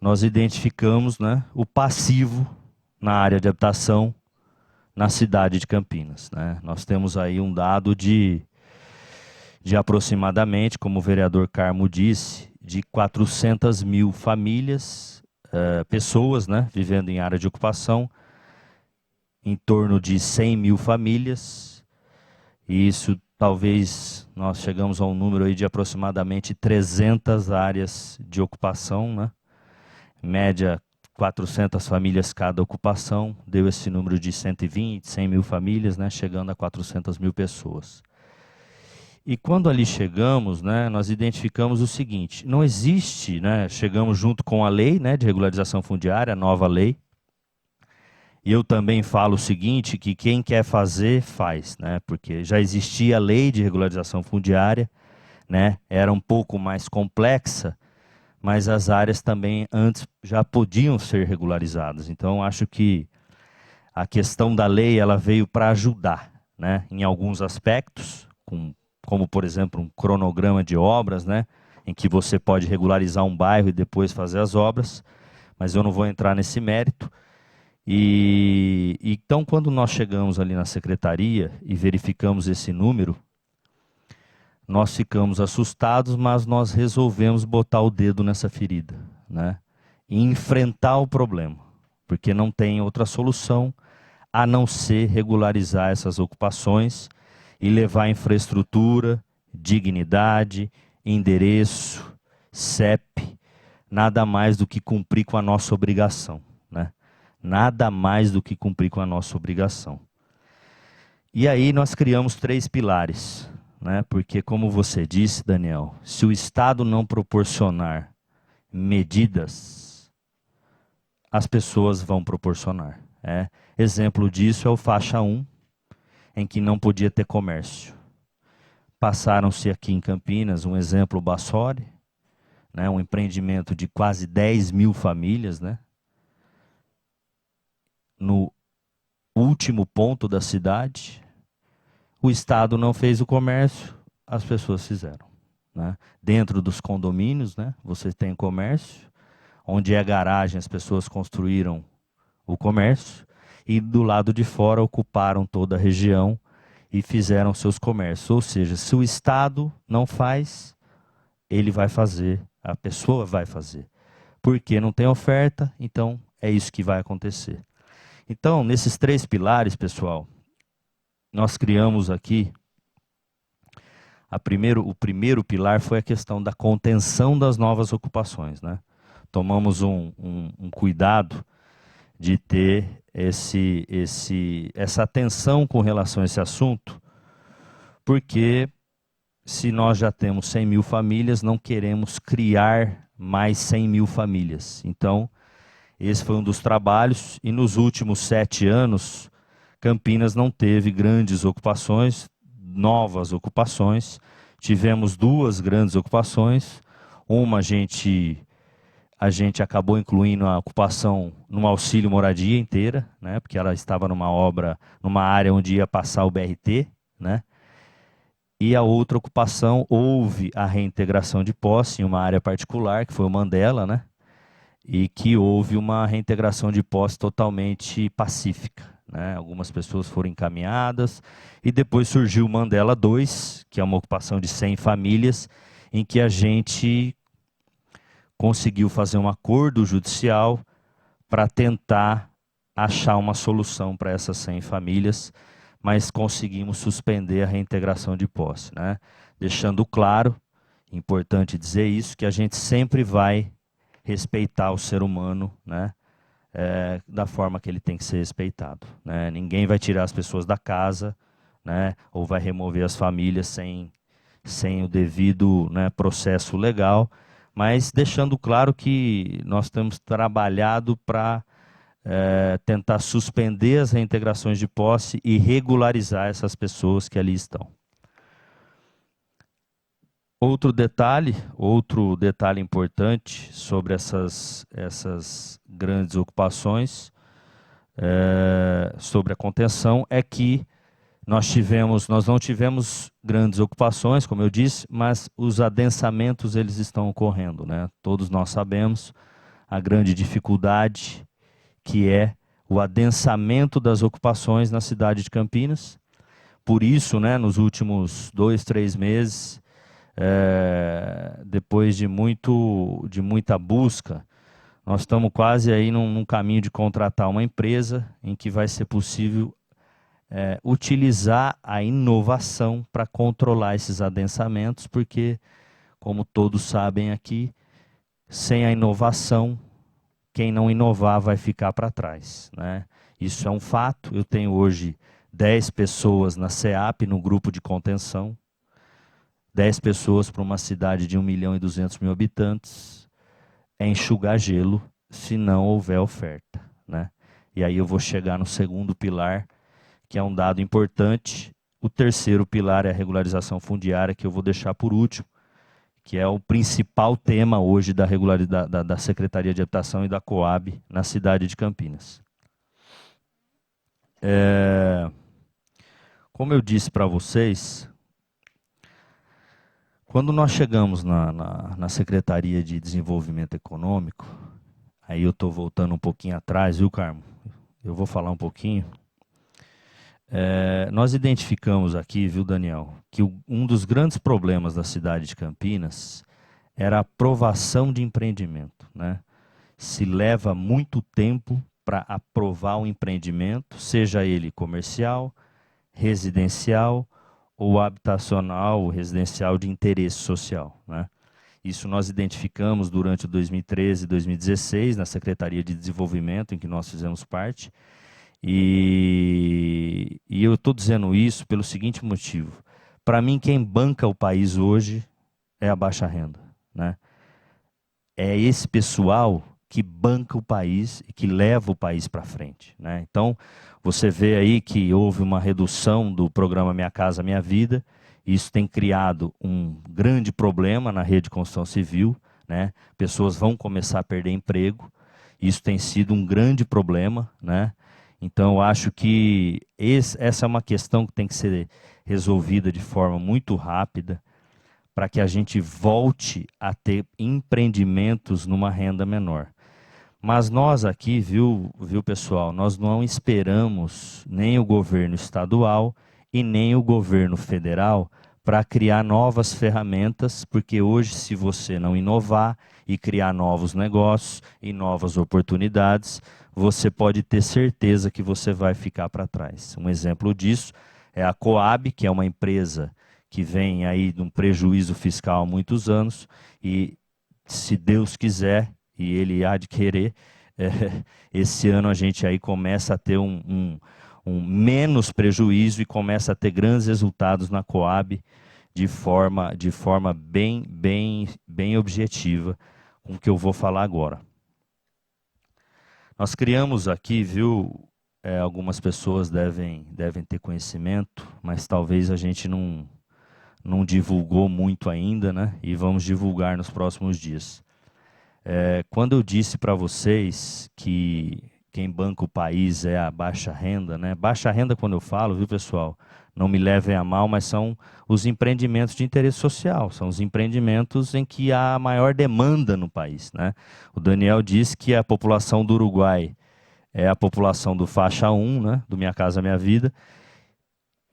nós identificamos, né, o passivo na área de habitação na cidade de Campinas, né? Nós temos aí um dado de aproximadamente, como o vereador Carmo disse, de 400 mil famílias, pessoas, né, vivendo em área de ocupação, em torno de 100 mil famílias, e isso talvez nós chegamos a um número aí de aproximadamente 300 áreas de ocupação, né? Em média 400 famílias cada ocupação, deu esse número de 120, 100 mil famílias, né, chegando a 400 mil pessoas. E quando ali chegamos, né, nós identificamos o seguinte: não existe, né, chegamos junto com a lei, né, de regularização fundiária, a nova lei. E eu também falo o seguinte, que quem quer fazer, faz, né, porque já existia a lei de regularização fundiária, né, era um pouco mais complexa, mas as áreas também antes já podiam ser regularizadas. Então, acho que a questão da lei ela veio para ajudar, né, em alguns aspectos, como, por exemplo, um cronograma de obras, né, em que você pode regularizar um bairro e depois fazer as obras, mas eu não vou entrar nesse mérito. Então, quando nós chegamos ali na secretaria e verificamos esse número, nós ficamos assustados, mas nós resolvemos botar o dedo nessa ferida, né? E enfrentar o problema, porque não tem outra solução a não ser regularizar essas ocupações e levar infraestrutura, dignidade, endereço, CEP, nada mais do que cumprir com a nossa obrigação, né? Nada mais do que cumprir com a nossa obrigação. E aí nós criamos 3 pilares, né? Porque como você disse, Daniel, se o Estado não proporcionar medidas, as pessoas vão proporcionar. Exemplo disso é o faixa 1, em que não podia ter comércio. Passaram-se aqui em Campinas um exemplo Bassori, né? Um empreendimento de quase 10 mil famílias, né? No último ponto da cidade, o Estado não fez o comércio, as pessoas fizeram, né? Dentro dos condomínios, né? Você tem comércio, onde é garagem as pessoas construíram o comércio, e do lado de fora ocuparam toda a região e fizeram seus comércios. Ou seja, se o Estado não faz, ele vai fazer, a pessoa vai fazer. Porque não tem oferta, então é isso que vai acontecer. Então, nesses 3 pilares, pessoal, nós criamos aqui, o primeiro pilar foi a questão da contenção das novas ocupações, né? Tomamos um cuidado de ter essa atenção com relação a esse assunto, porque se nós já temos 100 mil famílias, não queremos criar mais 100 mil famílias. Então, esse foi um dos trabalhos, e nos últimos 7 anos, Campinas não teve grandes ocupações, novas ocupações. Tivemos 2 grandes ocupações. Uma a gente acabou incluindo a ocupação no auxílio moradia inteira, né? Porque ela estava numa obra, numa área onde ia passar o BRT, né? E a outra ocupação, houve a reintegração de posse em uma área particular, que foi o Mandela, né? E que houve uma reintegração de posse totalmente pacífica, né? Algumas pessoas foram encaminhadas, e depois surgiu o Mandela 2, que é uma ocupação de 100 famílias, em que a gente conseguiu fazer um acordo judicial para tentar achar uma solução para essas 100 famílias, mas conseguimos suspender a reintegração de posse, né? Deixando claro, importante dizer isso, que a gente sempre vai respeitar o ser humano, né? Da forma que ele tem que ser respeitado, né? Ninguém vai tirar as pessoas da casa, né? Ou vai remover as famílias sem o devido, né, processo legal, mas deixando claro que nós temos trabalhado para tentar suspender as reintegrações de posse e regularizar essas pessoas que ali estão. Outro detalhe importante sobre essas grandes ocupações, sobre a contenção, é que nós não tivemos grandes ocupações, como eu disse, mas os adensamentos eles estão ocorrendo, né? Todos nós sabemos a grande dificuldade que é o adensamento das ocupações na cidade de Campinas. Por isso, né, nos últimos 2, 3 meses, depois de muita busca, nós estamos quase aí num caminho de contratar uma empresa em que vai ser possível utilizar a inovação para controlar esses adensamentos, porque, como todos sabem aqui, sem a inovação, quem não inovar vai ficar para trás, né? Isso é um fato. Eu tenho hoje 10 pessoas na SEAP, no grupo de contenção, 10 pessoas para uma cidade de 1.200.000 habitantes, é enxugar gelo se não houver oferta, né? E aí eu vou chegar no segundo pilar, que é um dado importante. O terceiro pilar é a regularização fundiária, que eu vou deixar por último, que é o principal tema hoje da Secretaria de Habitação e da Coab na cidade de Campinas. Como eu disse para vocês, quando nós chegamos na Secretaria de Desenvolvimento Econômico, aí eu estou voltando um pouquinho atrás, viu, Carmo? Eu vou falar um pouquinho. Nós identificamos aqui, viu, Daniel, que um dos grandes problemas da cidade de Campinas era a aprovação de empreendimento, né? Se leva muito tempo para aprovar um empreendimento, seja ele comercial, residencial ou habitacional, residencial de interesse social, né? Isso nós identificamos durante 2013 e 2016 na Secretaria de Desenvolvimento, em que nós fizemos parte. E eu estou dizendo isso pelo seguinte motivo. Para mim, quem banca o país hoje é a baixa renda, né? É esse pessoal que banca o país e que leva o país para frente, né? Então, você vê aí que houve uma redução do programa Minha Casa Minha Vida. Isso tem criado um grande problema na rede de construção civil, né? Pessoas vão começar a perder emprego. Isso tem sido um grande problema, né? Então, eu acho que essa é uma questão que tem que ser resolvida de forma muito rápida para que a gente volte a ter empreendimentos numa renda menor. Mas nós aqui, viu, pessoal, nós não esperamos nem o governo estadual e nem o governo federal para criar novas ferramentas, porque hoje, se você não inovar e criar novos negócios e novas oportunidades, você pode ter certeza que você vai ficar para trás. Um exemplo disso é a Coab, que é uma empresa que vem aí de um prejuízo fiscal há muitos anos e, se Deus quiser, e Ele há de querer, esse ano a gente aí começa a ter um menos prejuízo e começa a ter grandes resultados na Coab de forma bem objetiva, com o que eu vou falar agora. Nós criamos aqui, viu, algumas pessoas devem ter conhecimento, mas talvez a gente não divulgou muito ainda, né? E vamos divulgar nos próximos dias. Quando eu disse para vocês que quem banca o país é a baixa renda, né? Baixa renda, quando eu falo, viu, pessoal, não me levem a mal, mas são os empreendimentos de interesse social, são os empreendimentos em que há maior demanda no país, né? O Daniel disse que a população do Uruguai é a população do faixa 1, né? Do Minha Casa Minha Vida,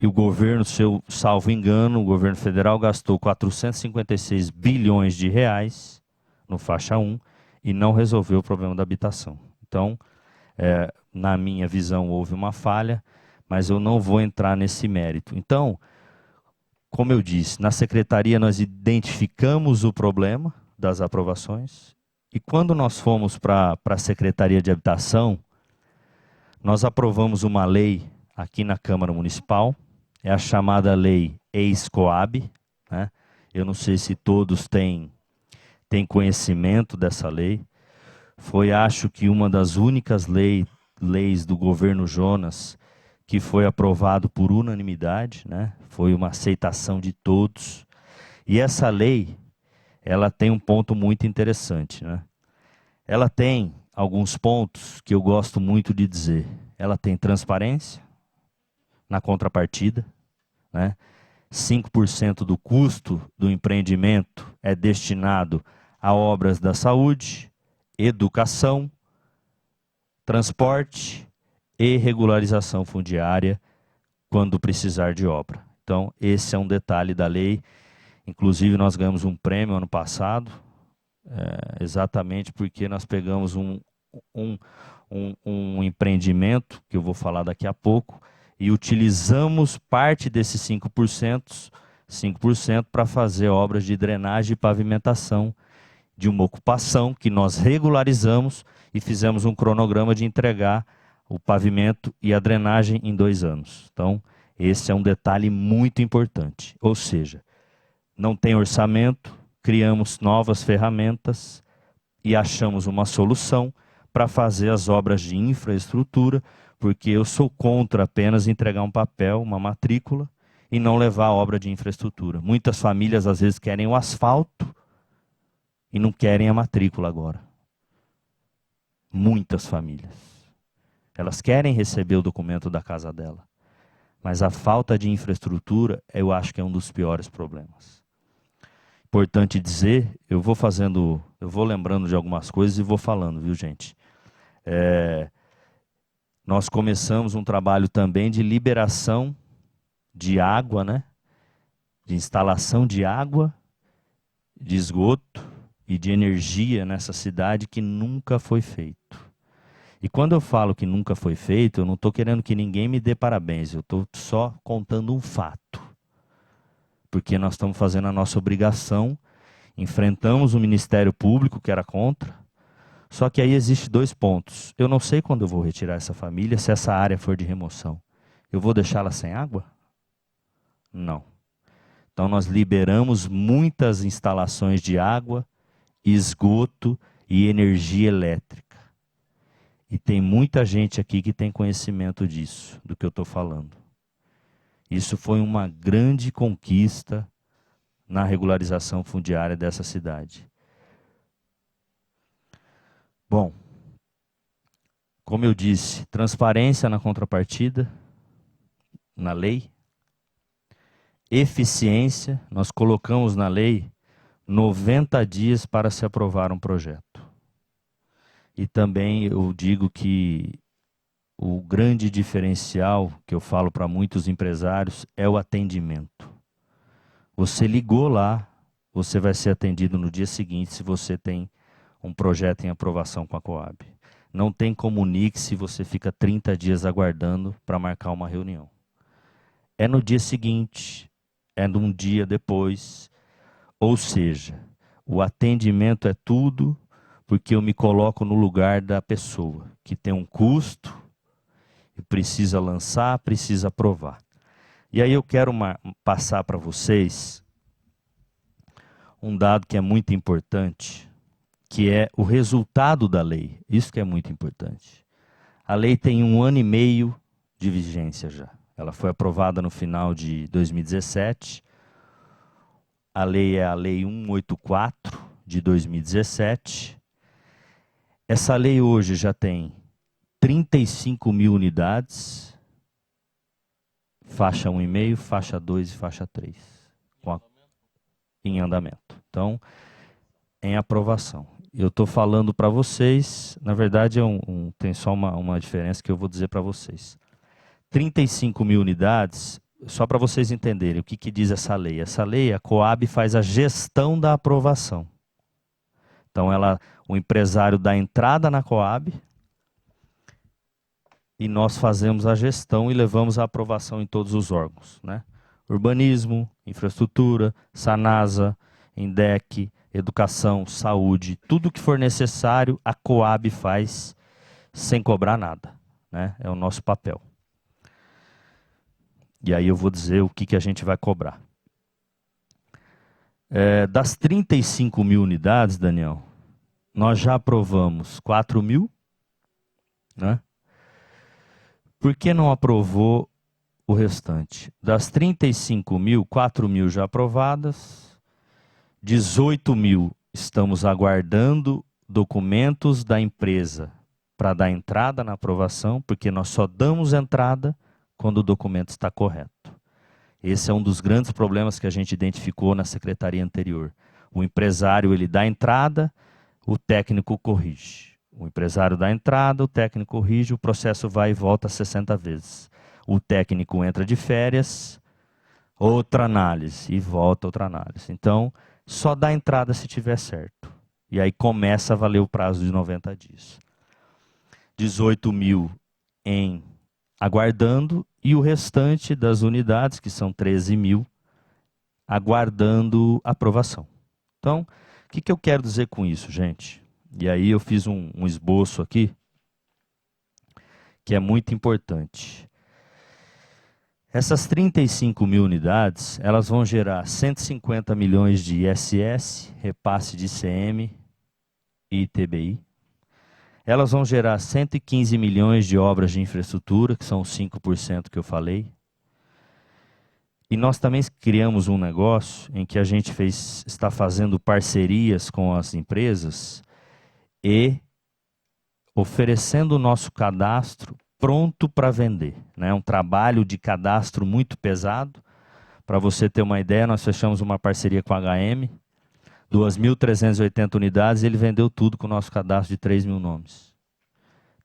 e o governo, salvo engano, o governo federal gastou 456 bilhões de reais no faixa 1 e não resolveu o problema da habitação. Então, na minha visão, houve uma falha, mas eu não vou entrar nesse mérito. Então, como eu disse, na secretaria nós identificamos o problema das aprovações e quando nós fomos para a Secretaria de Habitação, nós aprovamos uma lei aqui na Câmara Municipal, é a chamada Lei ex-Coab, né? Eu não sei se todos têm conhecimento dessa lei. Foi, acho que, uma das únicas leis do governo Jonas que foi aprovado por unanimidade, né? Foi uma aceitação de todos. E essa lei, ela tem um ponto muito interessante, né? Ela tem alguns pontos que eu gosto muito de dizer. Ela tem transparência na contrapartida, né? 5% do custo do empreendimento é destinado a obras da saúde, educação, transporte e regularização fundiária quando precisar de obra. Então, esse é um detalhe da lei. Inclusive, nós ganhamos um prêmio ano passado, exatamente porque nós pegamos um empreendimento, que eu vou falar daqui a pouco, e utilizamos parte desses 5% para fazer obras de drenagem e pavimentação de uma ocupação que nós regularizamos e fizemos um cronograma de entregar o pavimento e a drenagem em 2 anos. Então, esse é um detalhe muito importante. Ou seja, não tem orçamento, criamos novas ferramentas e achamos uma solução para fazer as obras de infraestrutura, porque eu sou contra apenas entregar um papel, uma matrícula, e não levar a obra de infraestrutura. Muitas famílias, às vezes, querem o asfalto e não querem a matrícula agora. Muitas famílias. Elas querem receber o documento da casa dela. Mas a falta de infraestrutura, eu acho que é um dos piores problemas. Importante dizer, eu vou lembrando de algumas coisas e vou falando, viu, gente? nós começamos um trabalho também de liberação de água, né? De instalação de água, de esgoto e de energia nessa cidade que nunca foi feito. E quando eu falo que nunca foi feito, eu não estou querendo que ninguém me dê parabéns, eu estou só contando um fato. Porque nós estamos fazendo a nossa obrigação, enfrentamos o Ministério Público, que era contra, só que aí existe 2 pontos. Eu não sei quando eu vou retirar essa família, se essa área for de remoção. Eu vou deixá-la sem água? Não. Então nós liberamos muitas instalações de água, esgoto e energia elétrica. E tem muita gente aqui que tem conhecimento disso, do que eu estou falando. Isso foi uma grande conquista na regularização fundiária dessa cidade. Bom, como eu disse, transparência na contrapartida, na lei. Eficiência, nós colocamos na lei 90 dias para se aprovar um projeto. E também eu digo que o grande diferencial que eu falo para muitos empresários é o atendimento. Você ligou lá, você vai ser atendido no dia seguinte se você tem um projeto em aprovação com a Coab. Não tem comunique se você fica 30 dias aguardando para marcar uma reunião. É no dia seguinte, é num dia depois. Ou seja, o atendimento é tudo porque eu me coloco no lugar da pessoa que tem um custo e precisa lançar, precisa aprovar. E aí eu quero passar para vocês um dado que é muito importante, que é o resultado da lei. Isso que é muito importante. A lei tem 1 ano e meio de vigência já. Ela foi aprovada no final de 2017. A lei é a Lei 184 de 2017. Essa lei hoje já tem 35 mil unidades, faixa 1,5, faixa 2 e faixa 3, em andamento. Então, em aprovação. Eu estou falando para vocês, na verdade tem só uma diferença que eu vou dizer para vocês. 35 mil unidades, só para vocês entenderem o que diz essa lei. Essa lei, a Coab faz a gestão da aprovação. Então, o empresário dá entrada na Coab e nós fazemos a gestão e levamos a aprovação em todos os órgãos, né? Urbanismo, infraestrutura, Sanasa, INDEC, educação, saúde, tudo que for necessário, a Coab faz sem cobrar nada, né? É o nosso papel. E aí eu vou dizer o que a gente vai cobrar. Das 35 mil unidades, Daniel, nós já aprovamos 4 mil, né? Por que não aprovou o restante? Das 35 mil, 4 mil já aprovadas, 18 mil estamos aguardando documentos da empresa para dar entrada na aprovação, porque nós só damos entrada quando o documento está correto. Esse é um dos grandes problemas que a gente identificou na secretaria anterior. O empresário ele dá entrada, o técnico corrige. O empresário dá entrada, o técnico corrige, o processo vai e volta 60 vezes. O técnico entra de férias, outra análise, e volta outra análise. Então, só dá entrada se tiver certo. E aí começa a valer o prazo de 90 dias. 18 mil em aguardando e o restante das unidades, que são 13 mil, aguardando aprovação. Então, o que eu quero dizer com isso, gente? E aí eu fiz um esboço aqui, que é muito importante. Essas 35 mil unidades, elas vão gerar 150 milhões de ISS, repasse de ICM e ITBI. Elas vão gerar 115 milhões de obras de infraestrutura, que são os 5% que eu falei. E nós também criamos um negócio em que a gente está fazendo parcerias com as empresas e oferecendo o nosso cadastro pronto para vender, né? Um trabalho de cadastro muito pesado. Para você ter uma ideia, nós fechamos uma parceria com a HM, 2.380 unidades, e ele vendeu tudo com o nosso cadastro de 3 mil nomes.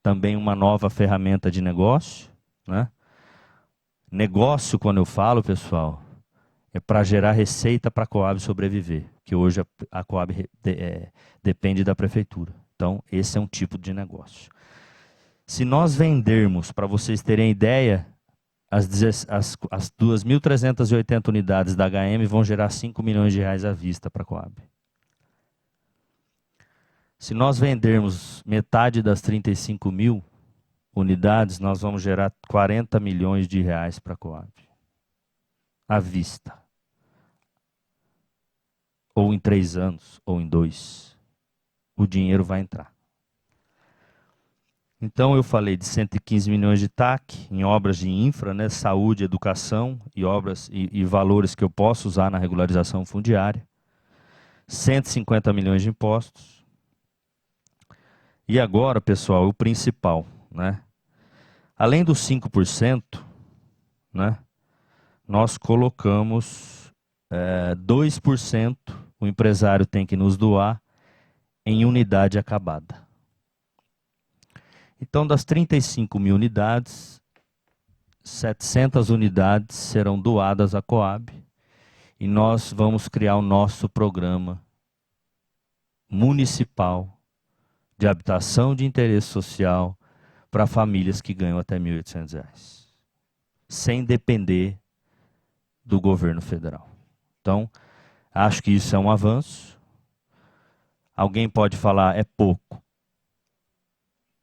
também uma nova ferramenta de negócio, né? Negócio, quando eu falo, pessoal, é para gerar receita para a Coab sobreviver, que hoje a Coab depende da prefeitura. Então, esse é um tipo de negócio. Se nós vendermos, para vocês terem ideia, as 2.380 unidades da HM vão gerar 5 milhões de reais à vista para a Coab. Se nós vendermos metade das 35 mil unidades, nós vamos gerar 40 milhões de reais para a Coab. À vista. Ou em 3 anos, ou em 2. O dinheiro vai entrar. Então eu falei de 115 milhões de TAC em obras de infra, né, saúde, educação e obras e valores que eu posso usar na regularização fundiária. 150 milhões de impostos. E agora, pessoal, o principal, né? Além dos 5%, né, nós colocamos 2%, o empresário tem que nos doar em unidade acabada. Então, das 35 mil unidades, 700 unidades serão doadas à Coab e nós vamos criar o nosso programa municipal de habitação de interesse social para famílias que ganham até R$ 1.800, sem depender do governo federal. Então, acho que isso é um avanço. Alguém pode falar, é pouco.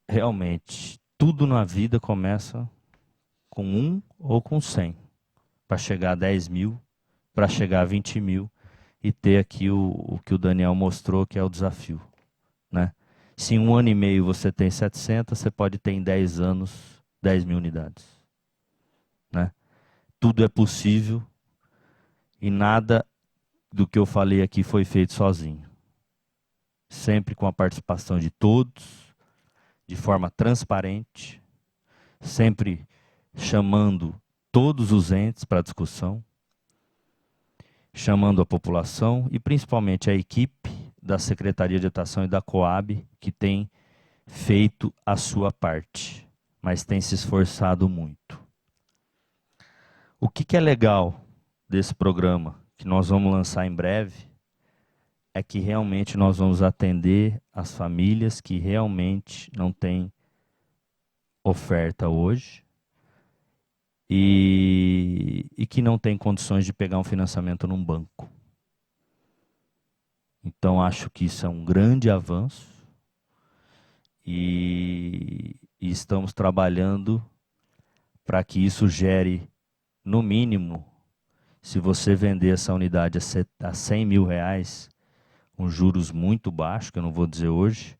Realmente, tudo na vida começa com 1 ou com 100, para chegar a 10 mil, para chegar a 20 mil e ter aqui o que o Daniel mostrou, que é o desafio, né? Se em 1 ano e meio você tem 700, você pode ter em 10 anos 10 mil unidades, né? Tudo é possível e nada do que eu falei aqui foi feito sozinho. Sempre com a participação de todos, de forma transparente, sempre chamando todos os entes para discussão, chamando a população e principalmente a equipe da Secretaria de Habitação e da Coab, que tem feito a sua parte, mas tem se esforçado muito. O que é legal desse programa, que nós vamos lançar em breve, é que realmente nós vamos atender as famílias que realmente não têm oferta hoje e que não têm condições de pegar um financiamento num banco. Então, acho que isso é um grande avanço e estamos trabalhando para que isso gere, no mínimo, se você vender essa unidade a 100 mil reais, com juros muito baixos, que eu não vou dizer hoje,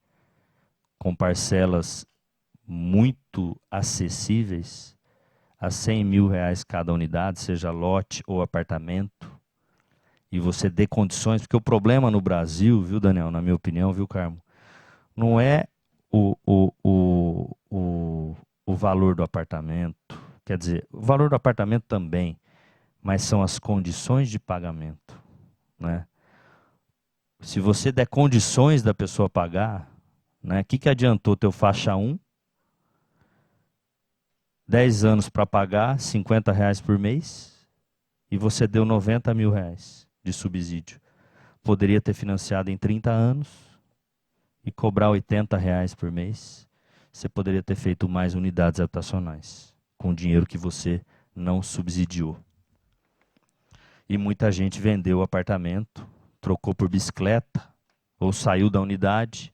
com parcelas muito acessíveis, a 100 mil reais cada unidade, seja lote ou apartamento, e você dê condições, porque o problema no Brasil, viu, Daniel, na minha opinião, viu, Carmo, não é o valor do apartamento, quer dizer, o valor do apartamento também, mas são as condições de pagamento, né? Se você der condições da pessoa pagar, né, que adiantou ter o faixa 1, 10 anos para pagar, R$50 por mês, e você deu 90 mil reais de subsídio. Poderia ter financiado em 30 anos e cobrar R$80 por mês. Você poderia ter feito mais unidades habitacionais com o dinheiro que você não subsidiou. E muita gente vendeu o apartamento, trocou por bicicleta ou saiu da unidade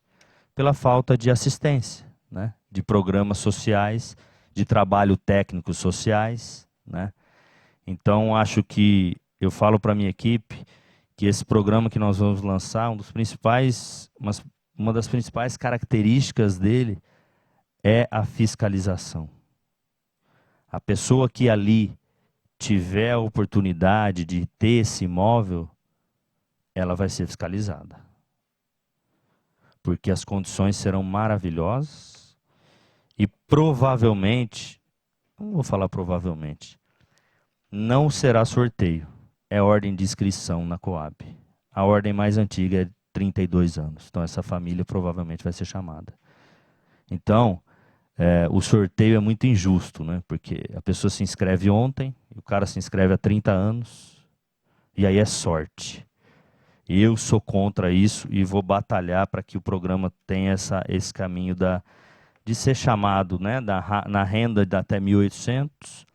pela falta de assistência, né? De programas sociais, de trabalho técnicos sociais, né? Então, acho que eu falo para a minha equipe que esse programa que nós vamos lançar, uma das principais características dele é a fiscalização. A pessoa que ali tiver a oportunidade de ter esse imóvel, ela vai ser fiscalizada. Porque as condições serão maravilhosas e provavelmente, não vou falar provavelmente, não será sorteio, é ordem de inscrição na Coab. A ordem mais antiga é 32 anos, então essa família provavelmente vai ser chamada. Então, o sorteio é muito injusto, né? Porque a pessoa se inscreve ontem, o cara se inscreve há 30 anos, e aí é sorte. Eu sou contra isso e vou batalhar para que o programa tenha esse caminho de ser chamado, né, na renda de até 1.800.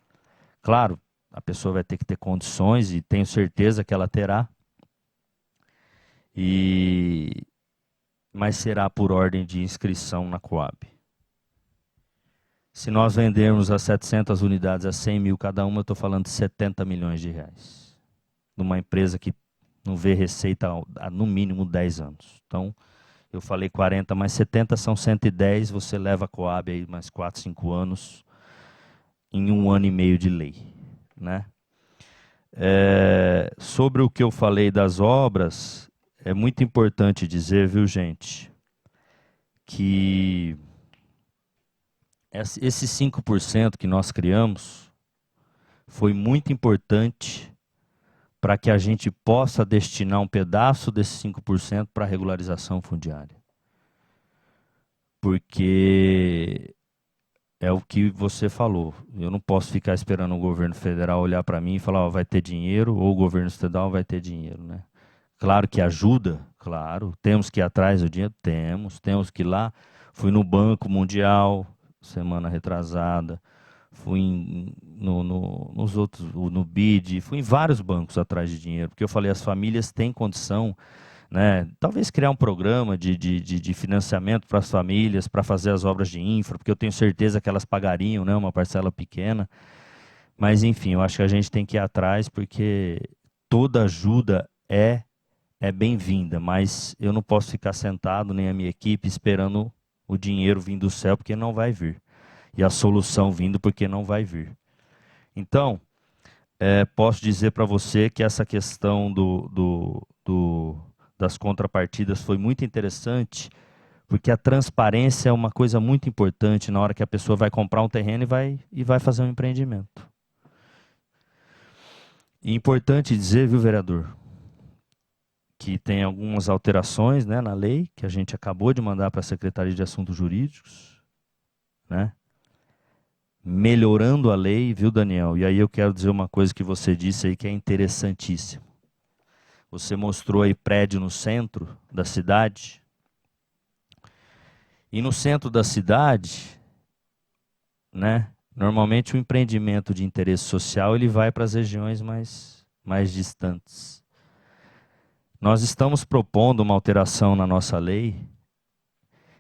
Claro, a pessoa vai ter que ter condições e tenho certeza que ela terá. Mas será por ordem de inscrição na Coab. Se nós vendermos as 700 unidades a 100 mil cada uma, eu estou falando de 70 milhões de reais. Numa empresa que não vê receita há no mínimo 10 anos. Então, eu falei 40, mas 70 são 110, você leva a Coab aí mais 4, 5 anos em 1 ano e meio de lei, né? Sobre o que eu falei das obras, é muito importante dizer, viu, gente, que esse 5% que nós criamos foi muito importante para que a gente possa destinar um pedaço desse 5% para a regularização fundiária. Porque é o que você falou. Eu não posso ficar esperando o governo federal olhar para mim e falar, vai ter dinheiro, ou o governo estadual vai ter dinheiro, né? Claro que ajuda, claro. Temos que ir atrás do dinheiro? Temos que ir lá. Fui no Banco Mundial, semana retrasada. Fui nos outros, no BID, fui em vários bancos atrás de dinheiro, porque eu falei, as famílias têm condição, né, talvez criar um programa de financiamento para as famílias, para fazer as obras de infra, porque eu tenho certeza que elas pagariam, né, uma parcela pequena. Mas, enfim, eu acho que a gente tem que ir atrás, porque toda ajuda é bem-vinda, mas eu não posso ficar sentado, nem a minha equipe, esperando o dinheiro vir do céu, porque não vai vir. E a solução vindo porque não vai vir. Então, posso dizer para você que essa questão das contrapartidas foi muito interessante, porque a transparência é uma coisa muito importante na hora que a pessoa vai comprar um terreno e vai fazer um empreendimento. E importante dizer, viu, vereador, que tem algumas alterações, né, na lei, que a gente acabou de mandar para a Secretaria de Assuntos Jurídicos, né? Melhorando a lei, viu, Daniel? E aí eu quero dizer uma coisa que você disse aí que é interessantíssimo. Você mostrou aí prédio no centro da cidade. E no centro da cidade, né, normalmente o empreendimento de interesse social ele vai para as regiões mais distantes. Nós estamos propondo uma alteração na nossa lei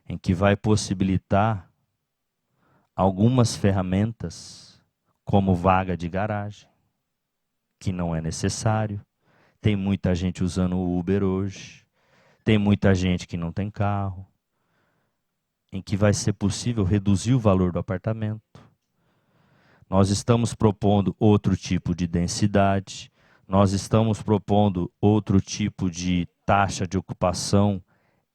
em que vai possibilitar algumas ferramentas, como vaga de garagem, que não é necessário. Tem muita gente usando o Uber hoje. Tem muita gente que não tem carro. Em que vai ser possível reduzir o valor do apartamento. Nós estamos propondo outro tipo de densidade. Nós estamos propondo outro tipo de taxa de ocupação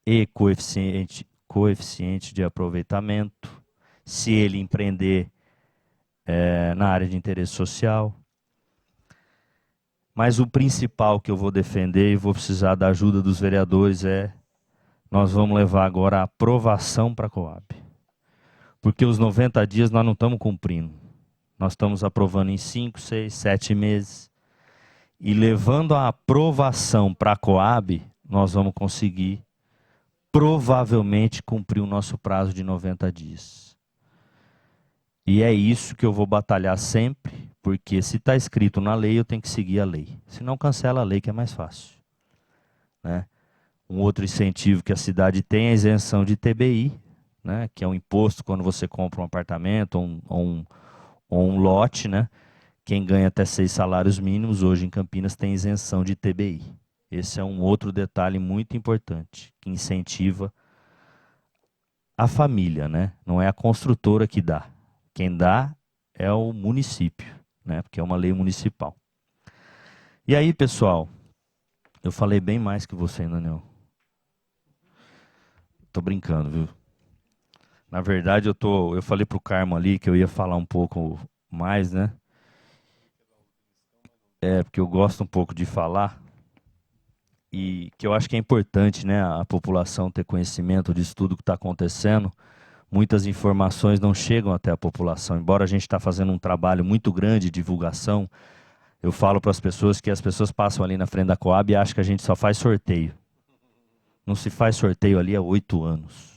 e coeficiente de aproveitamento, se ele empreender na área de interesse social. Mas o principal que eu vou defender e vou precisar da ajuda dos vereadores nós vamos levar agora a aprovação para a Coab. Porque os 90 dias nós não estamos cumprindo. Nós estamos aprovando em 5, 6, 7 meses. E levando a aprovação para a Coab, nós vamos conseguir provavelmente cumprir o nosso prazo de 90 dias. E é isso que eu vou batalhar sempre, porque se está escrito na lei, eu tenho que seguir a lei. Se não, cancela a lei, que é mais fácil, né? Um outro incentivo que a cidade tem é a isenção de TBI, né? Que é um imposto quando você compra um apartamento ou um lote, né? Quem ganha até 6 salários mínimos, hoje em Campinas, tem isenção de TBI. Esse é um outro detalhe muito importante, que incentiva a família, né? Não é a construtora que dá. Quem dá é o município, né? Porque é uma lei municipal. E aí, pessoal, eu falei bem mais que você, Daniel. Tô brincando, viu? Na verdade, eu falei pro Carmo ali que eu ia falar um pouco mais, né? Porque eu gosto um pouco de falar. E que eu acho que é importante, né, a população ter conhecimento disso tudo que está acontecendo, muitas informações não chegam até a população. Embora a gente está fazendo um trabalho muito grande de divulgação, eu falo para as pessoas que as pessoas passam ali na frente da Coab e acham que a gente só faz sorteio. Não se faz sorteio ali há 8 anos.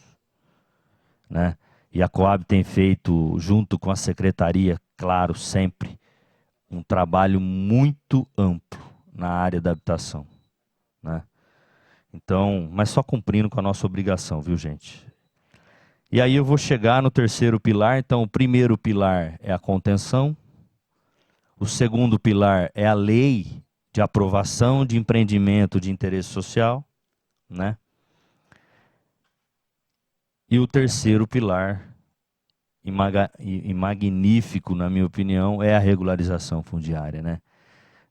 Né? E a Coab tem feito, junto com a secretaria, claro, sempre, um trabalho muito amplo na área da habitação. Né? Então, mas só cumprindo com a nossa obrigação, viu, gente? E aí eu vou chegar no terceiro pilar. Então, o primeiro pilar é a contenção. O segundo pilar é a lei de aprovação de empreendimento de interesse social, né? E o terceiro pilar, e magnífico, na minha opinião, é a regularização fundiária, né?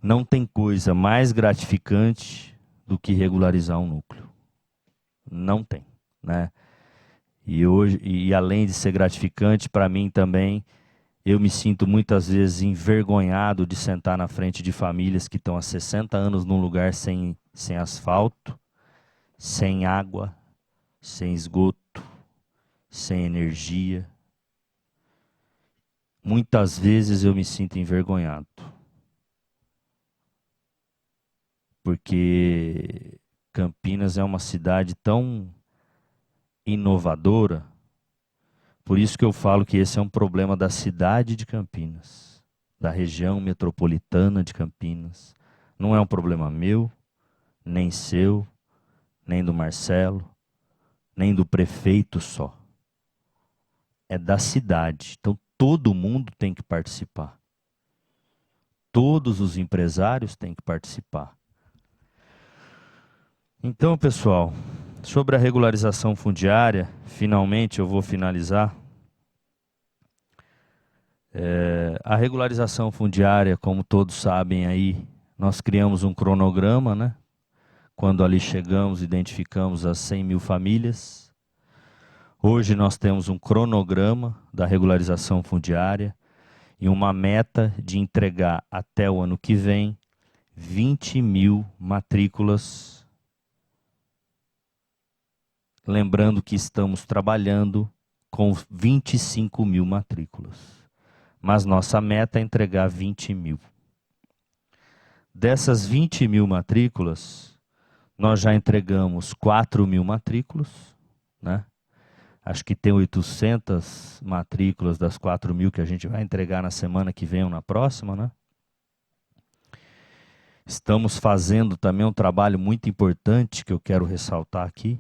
Não tem coisa mais gratificante do que regularizar um núcleo. Não tem, né? E hoje, e além de ser gratificante, para mim também, eu me sinto muitas vezes envergonhado de sentar na frente de famílias que estão há 60 anos num lugar sem asfalto, sem água, sem esgoto, sem energia. Muitas vezes eu me sinto envergonhado. Porque Campinas é uma cidade tão inovadora. Por isso que eu falo que esse é um problema da cidade de Campinas, da região metropolitana de Campinas. Não é um problema meu, nem seu, nem do Marcelo, nem do prefeito só. É da cidade. Então todo mundo tem que participar. Todos os empresários têm que participar. Então, pessoal, sobre a regularização fundiária, finalmente eu vou finalizar. A regularização fundiária, como todos sabem aí, nós criamos um cronograma, né? Quando ali chegamos, identificamos as 100 mil famílias. Hoje nós temos um cronograma da regularização fundiária e uma meta de entregar até o ano que vem 20 mil matrículas. Lembrando que estamos trabalhando com 25 mil matrículas. Mas nossa meta é entregar 20 mil. Dessas 20 mil matrículas, nós já entregamos 4 mil matrículas. Né? Acho que tem 800 matrículas das 4 mil que a gente vai entregar na semana que vem ou na próxima. Né? Estamos fazendo também um trabalho muito importante que eu quero ressaltar aqui.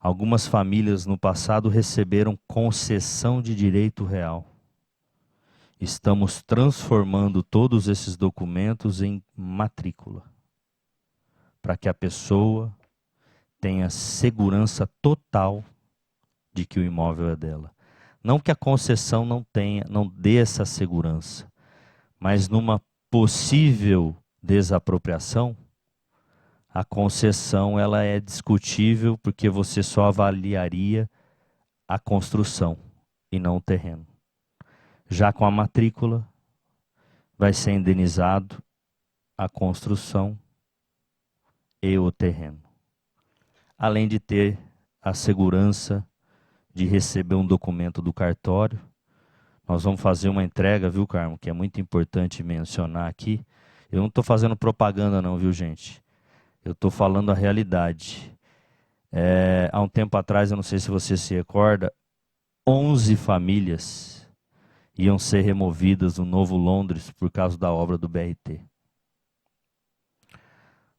Algumas famílias no passado receberam concessão de direito real. Estamos transformando todos esses documentos em matrícula, para que a pessoa tenha segurança total de que o imóvel é dela. Não que a concessão não dê essa segurança, mas numa possível desapropriação, a concessão ela é discutível porque você só avaliaria a construção e não o terreno. Já com a matrícula, vai ser indenizado a construção e o terreno. Além de ter a segurança de receber um documento do cartório. Nós vamos fazer uma entrega, viu, Carmo, que é muito importante mencionar aqui. Eu não estou fazendo propaganda não, viu, gente? Eu estou falando a realidade. Há um tempo atrás, eu não sei se você se recorda, 11 famílias iam ser removidas do Novo Londres por causa da obra do BRT.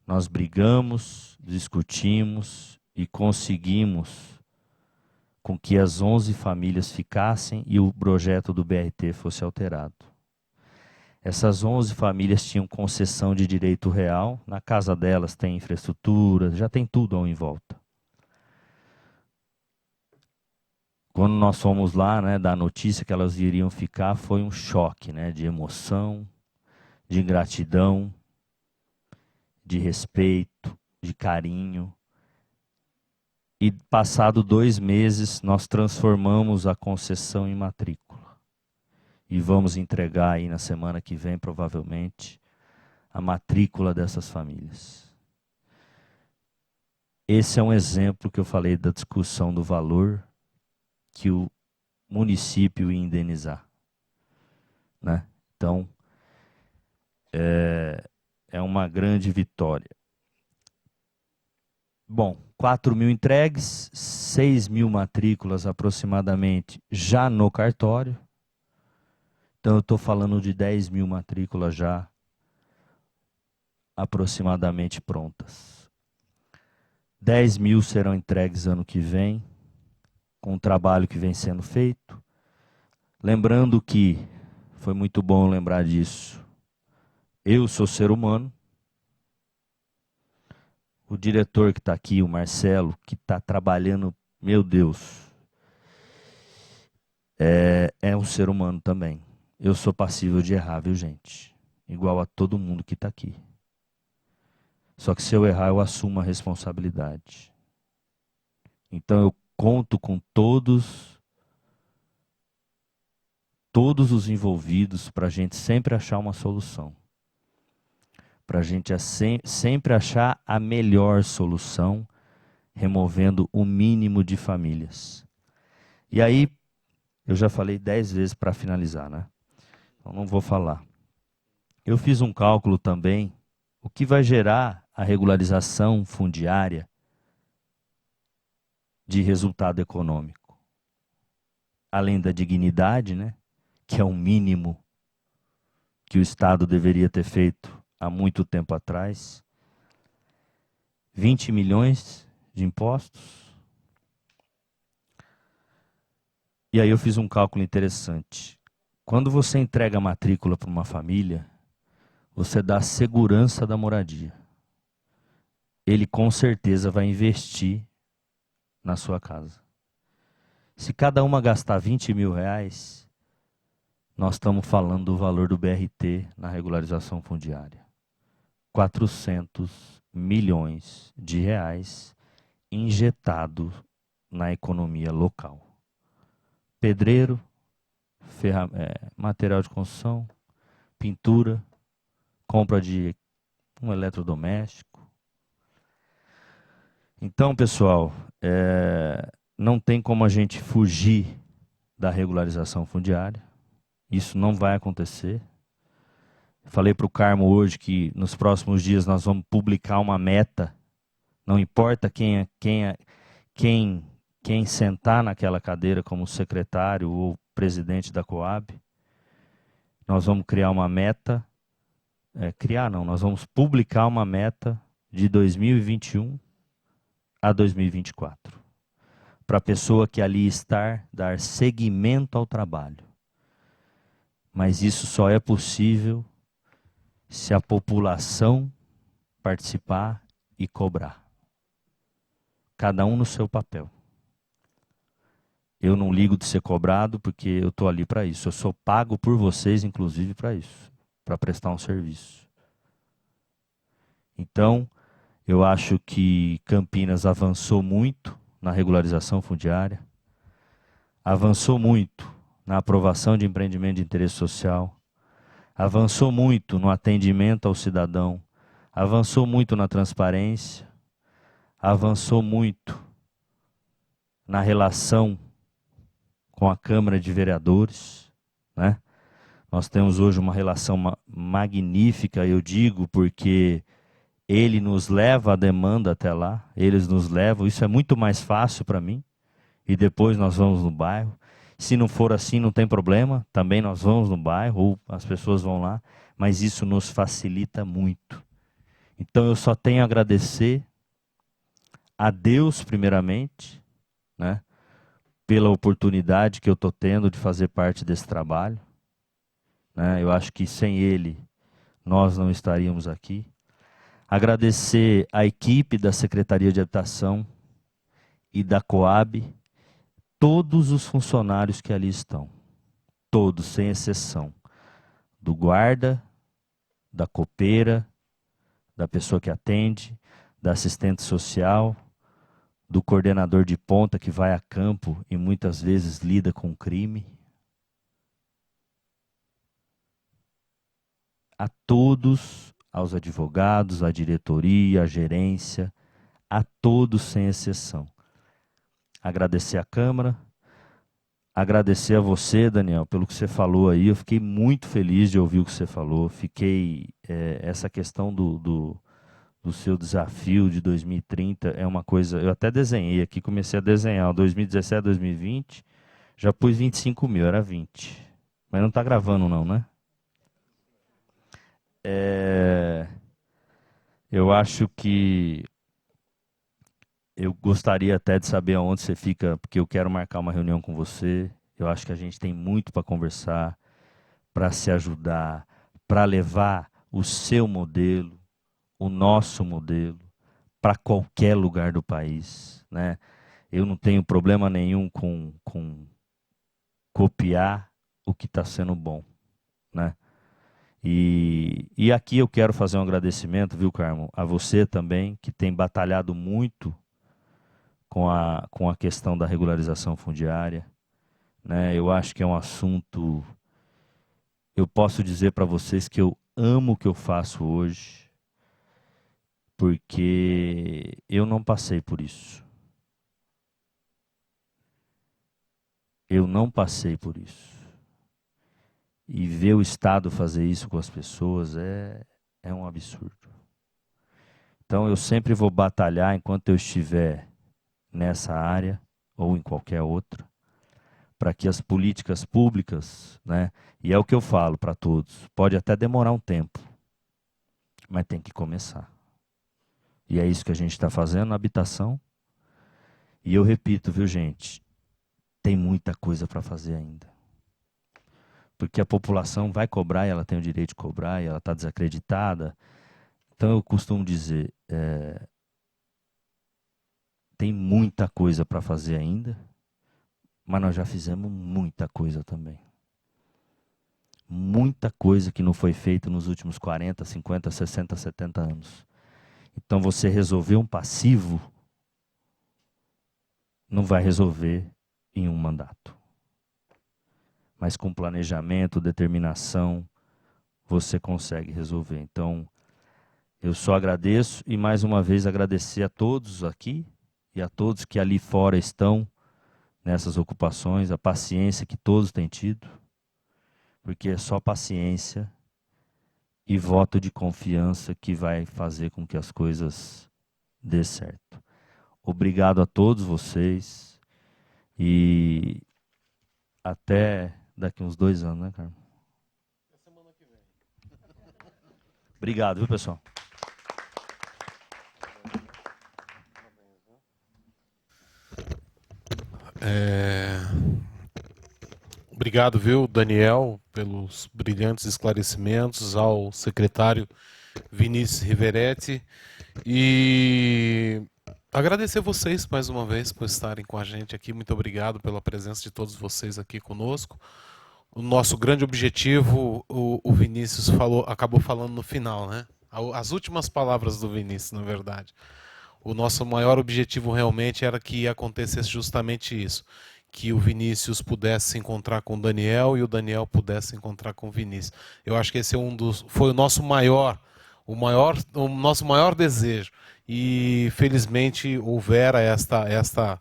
Nós brigamos, discutimos e conseguimos com que as 11 famílias ficassem e o projeto do BRT fosse alterado. Essas 11 famílias tinham concessão de direito real, na casa delas tem infraestrutura, já tem tudo ao em volta. Quando nós fomos lá, né, dar a notícia que elas iriam ficar, foi um choque, né, de emoção, de gratidão, de respeito, de carinho. E passado 2 meses, nós transformamos a concessão em matrícula. E vamos entregar aí na semana que vem, provavelmente, a matrícula dessas famílias. Esse é um exemplo que eu falei da discussão do valor que o município ia indenizar, né? Então, é uma grande vitória. Bom, 4.000 entregues, 6.000 matrículas aproximadamente já no cartório. Então, eu estou falando de 10.000 matrículas já aproximadamente prontas. 10.000 serão entregues ano que vem, com o trabalho que vem sendo feito. Lembrando que, foi muito bom lembrar disso, eu sou ser humano. O diretor que está aqui, o Marcelo, que está trabalhando, meu Deus, é um ser humano também. Eu sou passível de errar, viu, gente? Igual a todo mundo que está aqui. Só que se eu errar, eu assumo a responsabilidade. Então eu conto com todos os envolvidos para a gente sempre achar uma solução. Para a gente sempre achar a melhor solução, removendo o mínimo de famílias. E aí, eu já falei 10 vezes para finalizar, né? Então não vou falar. Eu fiz um cálculo também, o que vai gerar a regularização fundiária de resultado econômico. Além da dignidade, né? Que é o mínimo que o Estado deveria ter feito há muito tempo atrás. 20 milhões de impostos. E aí eu fiz um cálculo interessante. Quando você entrega a matrícula para uma família, você dá a segurança da moradia. Ele com certeza vai investir na sua casa. Se cada uma gastar 20 mil reais, nós estamos falando do valor do BRT na regularização fundiária. 400 milhões de reais injetado na economia local. Pedreiro, material de construção, pintura, compra de um eletrodoméstico. Então, pessoal, não tem como a gente fugir da regularização fundiária. Isso não vai acontecer. Falei para o Carmo hoje que nos próximos dias nós vamos publicar uma meta. Não importa quem sentar naquela cadeira como secretário ou presidente da Coab, nós vamos criar uma meta. Nós vamos publicar uma meta de 2021 a 2024. Para a pessoa que ali estar, dar seguimento ao trabalho. Mas isso só é possível se a população participar e cobrar. Cada um no seu papel. Eu não ligo de ser cobrado porque eu estou ali para isso. Eu sou pago por vocês, inclusive, para isso. Para prestar um serviço. Então, eu acho que Campinas avançou muito na regularização fundiária. Avançou muito na aprovação de empreendimento de interesse social. Avançou muito no atendimento ao cidadão. Avançou muito na transparência. Avançou muito na relação com a Câmara de Vereadores, né? Nós temos hoje uma relação magnífica, eu digo, porque ele nos leva a demanda até lá, eles nos levam, isso é muito mais fácil para mim, e depois nós vamos no bairro. Se não for assim, não tem problema, também nós vamos no bairro, ou as pessoas vão lá, mas isso nos facilita muito. Então eu só tenho a agradecer a Deus primeiramente, né, pela oportunidade que eu estou tendo de fazer parte desse trabalho. Né, eu acho que sem Ele nós não estaríamos aqui. Agradecer a equipe da Secretaria de Habitação e da Coab, todos os funcionários que ali estão, todos, sem exceção, do guarda, da copeira, da pessoa que atende, da assistente social, do coordenador de ponta que vai a campo e muitas vezes lida com crime. A todos, aos advogados, à diretoria, à gerência, a todos sem exceção. Agradecer à Câmara, agradecer a você, Daniel, pelo que você falou aí. Eu fiquei muito feliz de ouvir o que você falou. Essa questão do seu desafio de 2030 é uma coisa... Eu até desenhei aqui, comecei a desenhar. 2017, 2020, já pus 25 mil, era 20. Mas não está gravando não, né? Eu acho que... Eu gostaria até de saber aonde você fica, porque eu quero marcar uma reunião com você. Eu acho que a gente tem muito para conversar, para se ajudar, para levar o seu modelo, o nosso modelo, para qualquer lugar do país, né? Eu não tenho problema nenhum com copiar o que está sendo bom, né? E aqui eu quero fazer um agradecimento, viu, Carmo, a você também, que tem batalhado muito com a questão da regularização fundiária, né? Eu acho que é um assunto... Eu posso dizer para vocês que eu amo o que eu faço hoje, porque eu não passei por isso. Eu não passei por isso. E ver o Estado fazer isso com as pessoas é um absurdo. Então eu sempre vou batalhar enquanto eu estiver nessa área ou em qualquer outra, para que as políticas públicas, né, e é o que eu falo para todos, pode até demorar um tempo, mas tem que começar. E é isso que a gente está fazendo na habitação. E eu repito, viu, gente, tem muita coisa para fazer ainda. Porque a população vai cobrar e ela tem o direito de cobrar e ela está desacreditada. Então eu costumo dizer, tem muita coisa para fazer ainda, mas nós já fizemos muita coisa também. Muita coisa que não foi feita nos últimos 40, 50, 60, 70 anos. Então você resolver um passivo não vai resolver em um mandato. Mas com planejamento, determinação, você consegue resolver. Então, eu só agradeço e mais uma vez agradecer a todos aqui e a todos que ali fora estão nessas ocupações, a paciência que todos têm tido, porque é só paciência e voto de confiança que vai fazer com que as coisas dê certo. Obrigado a todos vocês e até daqui uns 2 anos, né, Carmen? Semana que vem. Obrigado, viu, pessoal? Obrigado, viu, Daniel, pelos brilhantes esclarecimentos, ao secretário Vinícius Riveretti. E agradecer vocês mais uma vez por estarem com a gente aqui. Muito obrigado pela presença de todos vocês aqui conosco. O nosso grande objetivo, o Vinícius acabou falando no final, né? As últimas palavras do Vinícius, na verdade. O nosso maior objetivo realmente era que acontecesse justamente isso. Que o Vinícius pudesse se encontrar com o Daniel e o Daniel pudesse se encontrar com o Vinícius. Eu acho que esse foi o nosso o nosso maior desejo. E felizmente houvera esta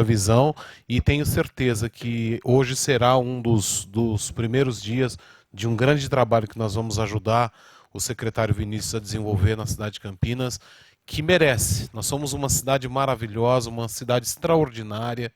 visão, e tenho certeza que hoje será um dos primeiros dias de um grande trabalho que nós vamos ajudar o secretário Vinícius a desenvolver na cidade de Campinas, que merece. Nós somos uma cidade maravilhosa, uma cidade extraordinária.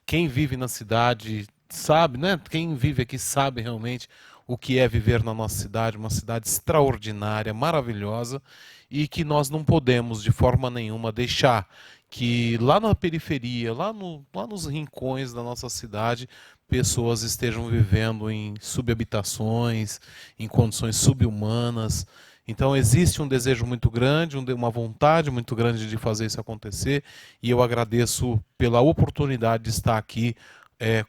Quem vive na cidade sabe, né? Quem vive aqui sabe realmente o que é viver na nossa cidade, uma cidade extraordinária, maravilhosa, e que nós não podemos de forma nenhuma deixar que lá na periferia, lá nos rincões da nossa cidade, pessoas estejam vivendo em subhabitações, em condições subhumanas. Então existe um desejo muito grande, uma vontade muito grande de fazer isso acontecer, e eu agradeço pela oportunidade de estar aqui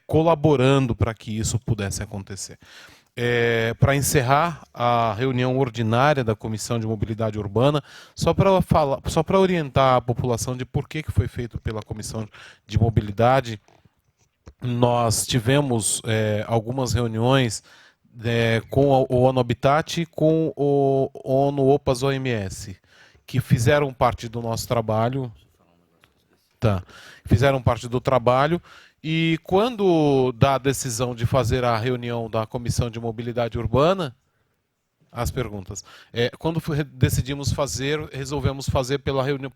colaborando para que isso pudesse acontecer. Para encerrar a reunião ordinária da Comissão de Mobilidade Urbana, só para orientar a população de por que foi feito pela Comissão de Mobilidade, nós tivemos algumas reuniões com o ONU Habitat e com o ONU OPAS OMS, que fizeram parte do nosso trabalho. Fizeram parte do trabalho E quando dá a decisão de fazer a reunião da Comissão de Mobilidade Urbana, as perguntas. Quando decidimos fazer, resolvemos fazer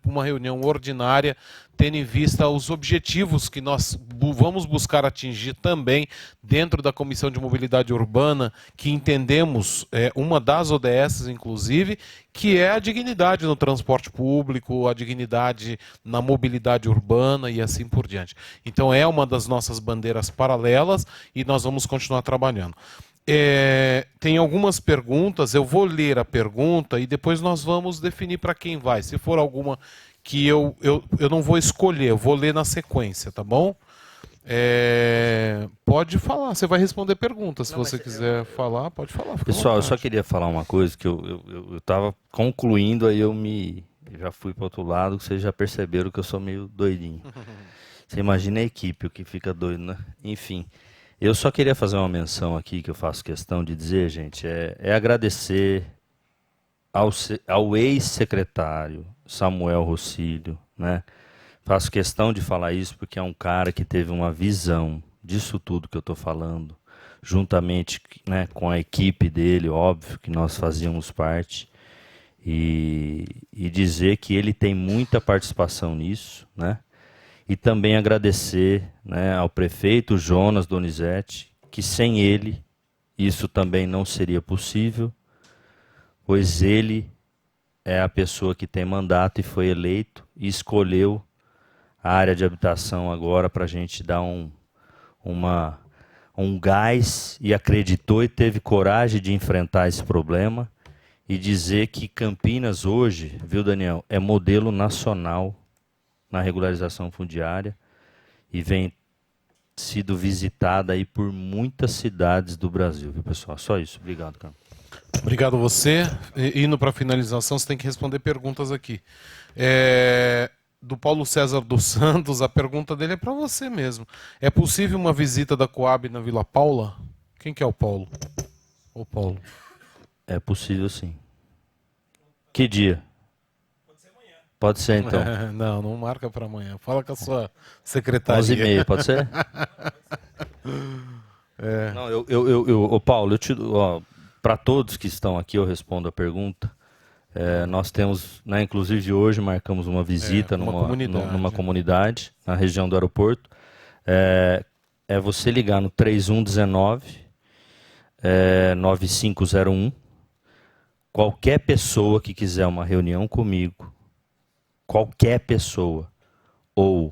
uma reunião ordinária, tendo em vista os objetivos que nós vamos buscar atingir também dentro da Comissão de Mobilidade Urbana, que entendemos, uma das ODS, inclusive, que é a dignidade no transporte público, a dignidade na mobilidade urbana e assim por diante. Então é uma das nossas bandeiras paralelas e nós vamos continuar trabalhando. Tem algumas perguntas, eu vou ler a pergunta e depois nós vamos definir para quem vai. Se for alguma que eu não vou escolher, eu vou ler na sequência, tá bom? Pode falar, você vai responder perguntas. Se você quiser falar, pode falar. Pessoal, eu só queria falar uma coisa, que eu estava concluindo, aí eu já fui para outro lado, vocês já perceberam que eu sou meio doidinho. Você imagina a equipe, o que fica doido, né? Enfim. Eu só queria fazer uma menção aqui, que eu faço questão de dizer, gente, agradecer ao ex-secretário Samuel Rocílio, né? Faço questão de falar isso porque é um cara que teve uma visão disso tudo que eu estou falando, juntamente, né, com a equipe dele, óbvio, que nós fazíamos parte, e dizer que ele tem muita participação nisso, né? E também agradecer, né, ao prefeito Jonas Donizete, que sem ele isso também não seria possível, pois ele é a pessoa que tem mandato e foi eleito e escolheu a área de habitação agora para a gente dar um gás, e acreditou e teve coragem de enfrentar esse problema e dizer que Campinas hoje, viu, Daniel, é modelo nacional na regularização fundiária e vem sido visitada aí por muitas cidades do Brasil, viu, pessoal? Só isso. Obrigado, cara. Obrigado a você. Indo para a finalização, você tem que responder perguntas aqui. Do Paulo César dos Santos, a pergunta dele é para você mesmo. É possível uma visita da Coab na Vila Paula? Quem que é o Paulo? O Paulo. É possível, sim. Que dia? Pode ser, então. Não marca para amanhã. Fala com a sua secretaria. 11h30, pode ser? Não, ô Paulo, para todos que estão aqui, eu respondo a pergunta. Nós temos, né, inclusive hoje, marcamos uma visita numa comunidade na região do aeroporto. É você ligar no 3119-9501. Qualquer pessoa que quiser uma reunião comigo, qualquer pessoa, ou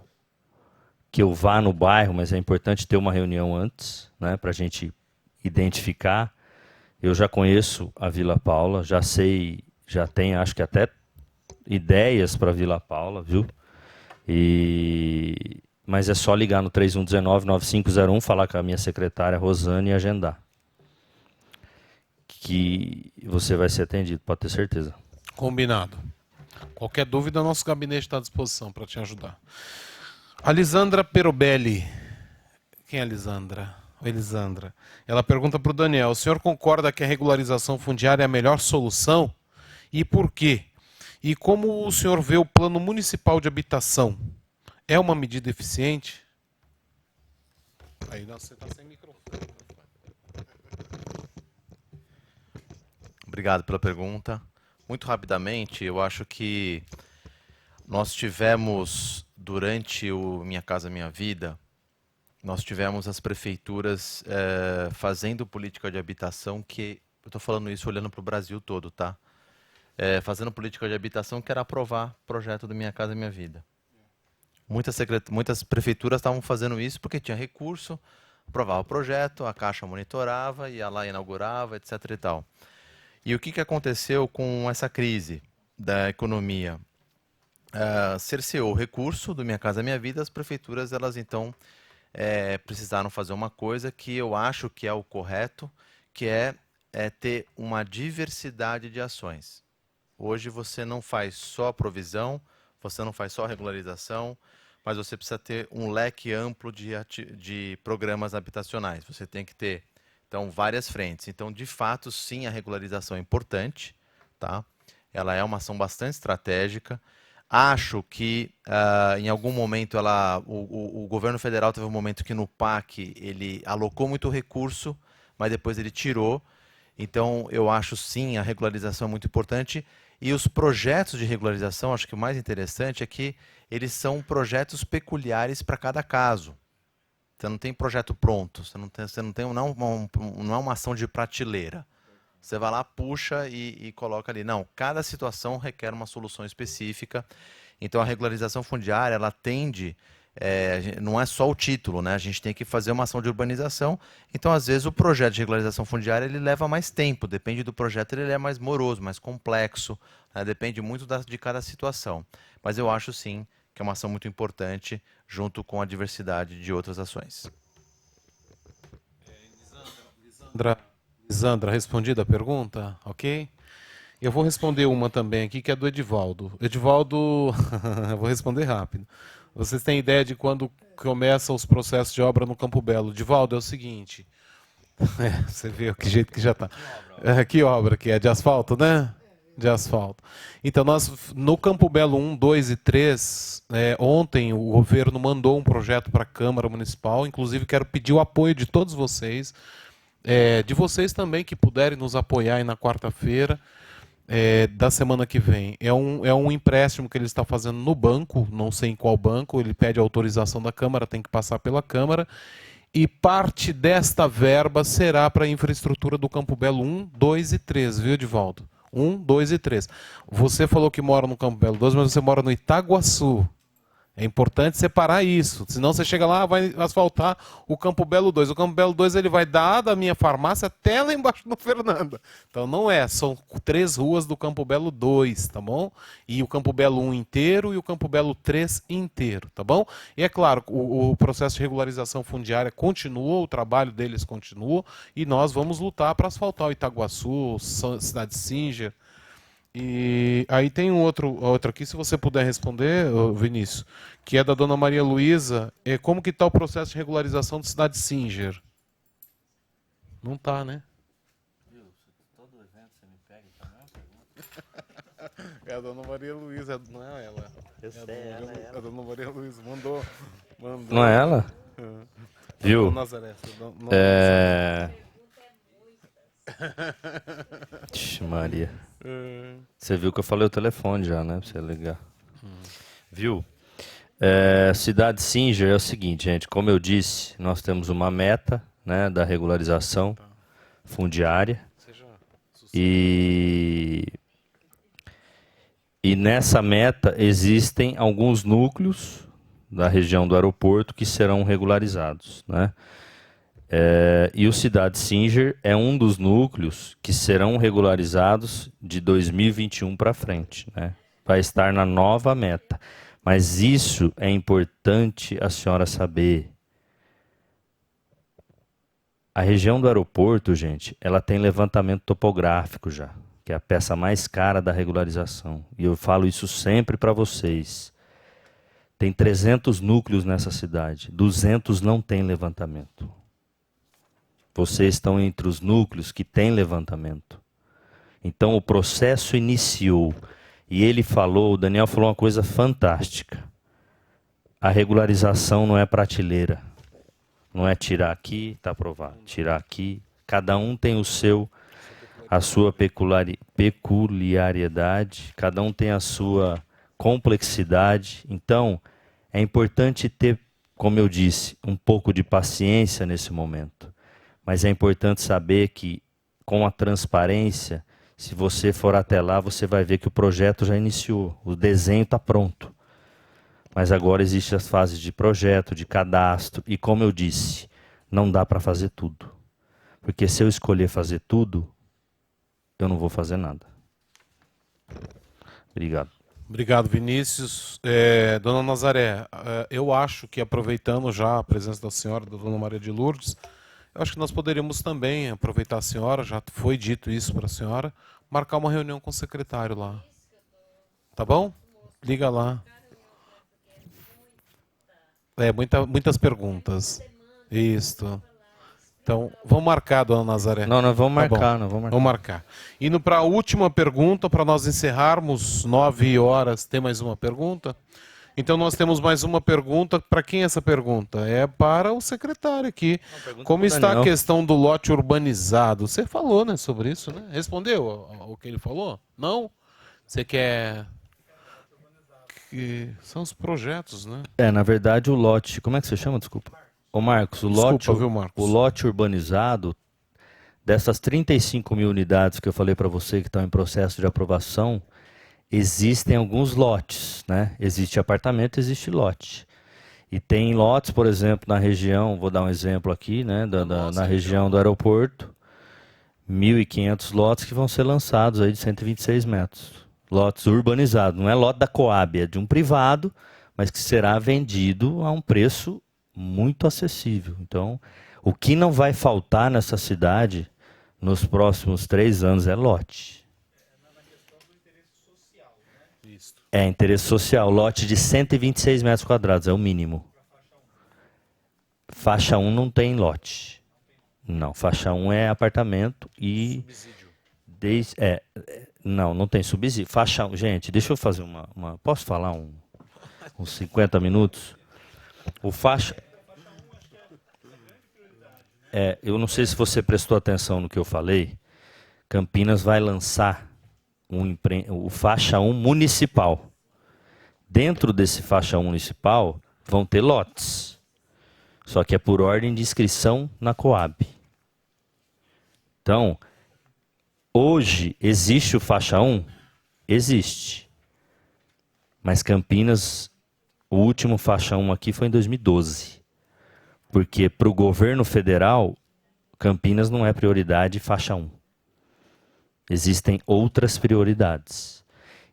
que eu vá no bairro, mas é importante ter uma reunião antes, né, para a gente identificar. Eu já conheço a Vila Paula, já sei, já tenho, acho que até ideias para a Vila Paula, viu? Mas é só ligar no 3119-9501, falar com a minha secretária Rosane e agendar. Que você vai ser atendido, pode ter certeza. Combinado. Qualquer dúvida, nosso gabinete está à disposição para te ajudar. Alisandra Perobelli. Quem é a Alisandra? Elisandra. Ela pergunta para o Daniel: o senhor concorda que a regularização fundiária é a melhor solução? E por quê? E como o senhor vê o plano municipal de habitação? É uma medida eficiente? Aí você está sem microfone. Obrigado pela pergunta. Muito rapidamente, eu acho que nós tivemos, durante o Minha Casa Minha Vida, nós tivemos as prefeituras fazendo política de habitação que, eu estou falando isso olhando para o Brasil todo, tá? Fazendo política de habitação que era aprovar o projeto do Minha Casa Minha Vida. Muitas prefeituras estavam fazendo isso porque tinha recurso, aprovava o projeto, a Caixa monitorava, ia lá, inaugurava, etc. e tal. E o que aconteceu com essa crise da economia? Cerceou o recurso do Minha Casa Minha Vida, as prefeituras, elas então precisaram fazer uma coisa que eu acho que é o correto, que é ter uma diversidade de ações. Hoje você não faz só provisão, você não faz só regularização, mas você precisa ter um leque amplo de programas habitacionais. Você tem que ter, então, várias frentes. Então, de fato, sim, a regularização é importante, tá? Ela é uma ação bastante estratégica. Acho que em algum momento o governo federal teve um momento que no PAC ele alocou muito recurso, mas depois ele tirou. Então eu acho sim a regularização muito importante. E os projetos de regularização, acho que o mais interessante é que eles são projetos peculiares para cada caso. Você não tem projeto pronto, você não tem não é uma ação de prateleira. Você vai lá, puxa e coloca ali. Não, cada situação requer uma solução específica. Então, a regularização fundiária, ela tende, não é só o título, né? A gente tem que fazer uma ação de urbanização. Então, às vezes, o projeto de regularização fundiária ele leva mais tempo. Depende do projeto, ele é mais moroso, mais complexo. Né? Depende muito de cada situação. Mas eu acho, sim, que é uma ação muito importante, junto com a diversidade de outras ações. Lisandra, respondida a pergunta? Ok? Eu vou responder uma também aqui, que é do Edivaldo. Edivaldo, eu vou responder rápido. Vocês têm ideia de quando começam os processos de obra no Campo Belo? Edivaldo, é o seguinte. Você vê que jeito que já está. Que obra que é? De asfalto, né? De asfalto. Então, nós, no Campo Belo 1, 2 e 3, ontem o governo mandou um projeto para a Câmara Municipal. Inclusive, quero pedir o apoio de todos vocês. De vocês também que puderem nos apoiar aí na quarta-feira da semana que vem. É um empréstimo que ele está fazendo no banco, não sei em qual banco, ele pede autorização da Câmara, tem que passar pela Câmara, e parte desta verba será para a infraestrutura do Campo Belo 1, 2 e 3, viu, Edivaldo? 1, 2 e 3. Você falou que mora no Campo Belo 2, mas você mora no Itaguaçu. É importante separar isso, senão você chega lá, vai asfaltar o Campo Belo 2. O Campo Belo 2 ele vai dar da minha farmácia até lá embaixo no Fernanda. Então não são 3 ruas do Campo Belo 2, tá bom? E o Campo Belo 1 inteiro e o Campo Belo 3 inteiro, tá bom? E é claro, o processo de regularização fundiária continua, o trabalho deles continua, e nós vamos lutar para asfaltar o Itaguaçu, Cidade Singer. E aí tem outro aqui, se você puder responder, Vinícius, que é da dona Maria Luísa. Como que está o processo de regularização de Cidade Singer? Não está, né? Todo evento você me pega também. É a dona Maria Luísa, não é ela. Eu sei, A dona Maria Luísa mandou. Não é ela? Viu? Dona Nazaré. Dona Ixi, Maria. Você viu que eu falei o telefone já, né? Pra você ligar. Viu? Cidade Singer é o seguinte, gente. Como eu disse, nós temos uma meta, né, da regularização fundiária. E nessa meta existem alguns núcleos da região do aeroporto que serão regularizados, né? E o Cidade Singer é um dos núcleos que serão regularizados de 2021 para frente, né? Vai estar na nova meta. Mas isso é importante a senhora saber. A região do aeroporto, gente, ela tem levantamento topográfico já, que é a peça mais cara da regularização. E eu falo isso sempre para vocês. Tem 300 núcleos nessa cidade, 200 não tem levantamento. Vocês estão entre os núcleos que têm levantamento. Então o processo iniciou. E o Daniel falou uma coisa fantástica. A regularização não é prateleira. Não é tirar aqui, está aprovado. Tirar aqui. Cada um tem a sua peculiaridade. Cada um tem a sua complexidade. Então, é importante ter, como eu disse, um pouco de paciência nesse momento. Mas é importante saber que, com a transparência, se você for até lá, você vai ver que o projeto já iniciou, o desenho está pronto. Mas agora existem as fases de projeto, de cadastro, e como eu disse, não dá para fazer tudo. Porque se eu escolher fazer tudo, eu não vou fazer nada. Obrigado. Obrigado, Vinícius. Dona Nazaré, eu acho que, aproveitando já a presença da senhora, da Dona Maria de Lourdes, eu acho que nós poderíamos também aproveitar a senhora, já foi dito isso para a senhora, marcar uma reunião com o secretário lá. Tá bom? Liga lá. Muitas perguntas. Isso. Então, vamos marcar, dona Nazaré. Não, nós vamos Tá bom. marcar, nós vamos marcar. Vamos marcar. Indo para a última pergunta, para nós encerrarmos, 9 horas, tem mais uma pergunta? Então nós temos mais uma pergunta. Para quem é essa pergunta? É para o secretário aqui. Como está a questão do lote urbanizado? Você falou, né, sobre isso, né? Respondeu o que ele falou? Não? Você quer... Que são os projetos, né? Na verdade o lote... Como é que você chama? Desculpa. Ô Marcos, Desculpa, viu, Marcos? o lote urbanizado, dessas 35 mil unidades que eu falei para você que estão em processo de aprovação, existem alguns lotes, né? Existe apartamento, existe lote. E tem lotes, por exemplo, na região, vou dar um exemplo aqui, né? Na região do aeroporto, 1.500 lotes que vão ser lançados aí de 126 metros. Lotes urbanizados, não é lote da Coab, é de um privado, mas que será vendido a um preço muito acessível. Então, o que não vai faltar nessa cidade nos próximos 3 anos é lote. É interesse social. Lote de 126 metros quadrados, é o mínimo. Faixa 1 não tem lote. Não, faixa 1 é apartamento e... Não tem subsídio. Faixa 1, gente, deixa eu fazer uma... Posso falar uns 50 minutos? O faixa... eu não sei se você prestou atenção no que eu falei. Campinas vai lançar o faixa 1 municipal. Dentro desse faixa 1 municipal vão ter lotes. Só que é por ordem de inscrição na Coab. Então, hoje existe o faixa 1? Existe. Mas Campinas, o último faixa 1 aqui foi em 2012. Porque para o governo federal, Campinas não é prioridade faixa 1. Existem outras prioridades.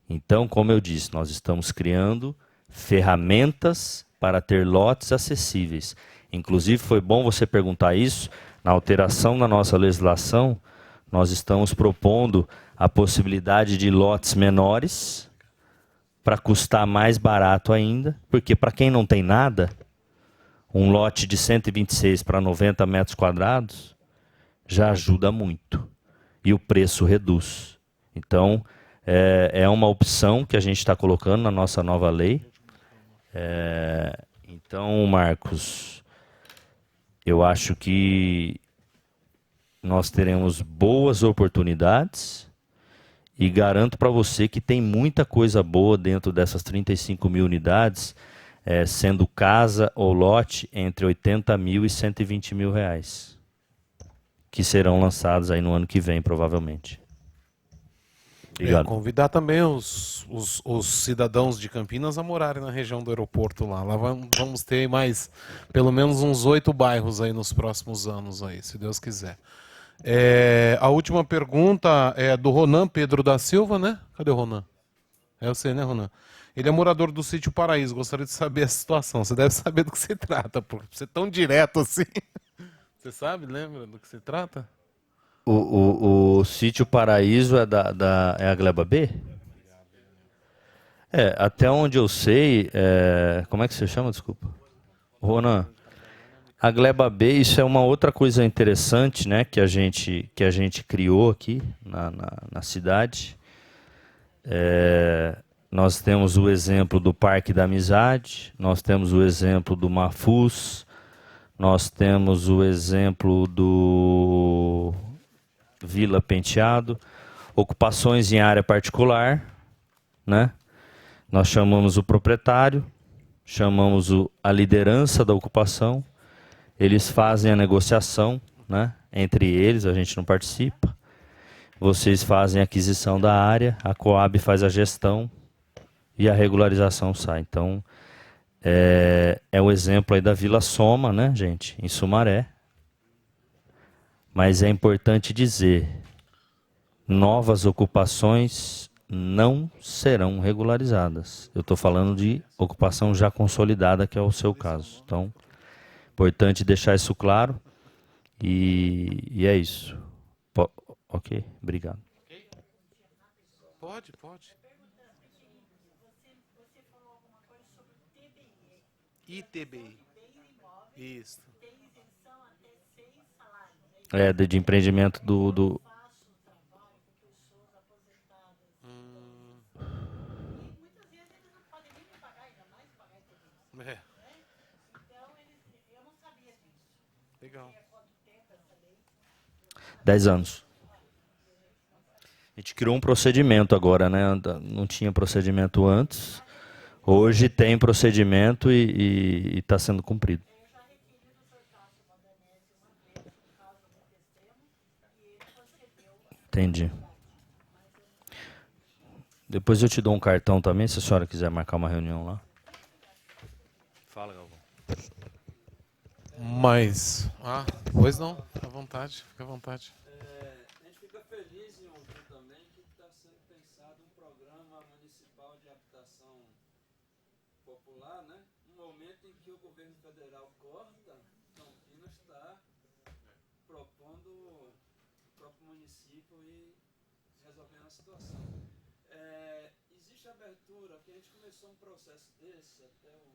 Então, como eu disse, nós estamos criando ferramentas para ter lotes acessíveis. Inclusive, foi bom você perguntar isso. Na alteração da nossa legislação, nós estamos propondo a possibilidade de lotes menores para custar mais barato ainda, porque para quem não tem nada, um lote de 126 para 90 metros quadrados já ajuda muito. E o preço reduz. Então, é uma opção que a gente está colocando na nossa nova lei. Então, Marcos, eu acho que nós teremos boas oportunidades e garanto para você que tem muita coisa boa dentro dessas 35 mil unidades, sendo casa ou lote entre 80 mil e 120 mil reais, que serão lançados aí no ano que vem, provavelmente. Obrigado. Convidar também os cidadãos de Campinas a morarem na região do aeroporto lá. Lá vamos ter mais, pelo menos uns 8 bairros aí nos próximos anos aí, se Deus quiser. A última pergunta é do Ronan Pedro da Silva, né? Cadê o Ronan? É você, né, Ronan? Ele é morador do Sítio Paraíso. Gostaria de saber a situação. Você deve saber do que se trata, por ser tão direto assim. Você sabe, lembra do que se trata? O Sítio Paraíso é a Gleba B? Até onde eu sei, como é que você chama, desculpa? Ronan, a Gleba B, isso é uma outra coisa interessante, né, que a gente criou aqui na cidade. Nós temos o exemplo do Parque da Amizade, nós temos o exemplo do Mafus, nós temos o exemplo do Vila Penteado, ocupações em área particular, né? Nós chamamos o proprietário, chamamos a liderança da ocupação, eles fazem a negociação, né? Entre eles, a gente não participa. Vocês fazem a aquisição da área, a Coab faz a gestão e a regularização sai. Então, é o exemplo aí da Vila Soma, né, gente, em Sumaré. Mas é importante dizer, novas ocupações não serão regularizadas. Eu estou falando de ocupação já consolidada, que é o seu caso. Então, importante deixar isso claro. E é isso. Ok, obrigado. Pode. ITBI. Isso. Tem isenção até 6 salários. de empreendimento do... É. Legal. 10 anos. A gente criou um procedimento agora, né? Não tinha procedimento antes. Hoje tem procedimento e está sendo cumprido. Entendi. Depois eu te dou um cartão também, se a senhora quiser marcar uma reunião lá. Fala, Galvão. Mas... pois não. Fica à vontade, fica à vontade. A gente fica feliz em ouvir também que está sendo pensado um programa municipal de habitação popular, né? No momento em que o governo federal corta, Campinas está propondo o próprio município e resolvendo a situação. Existe abertura, porque a gente começou um processo desse, até o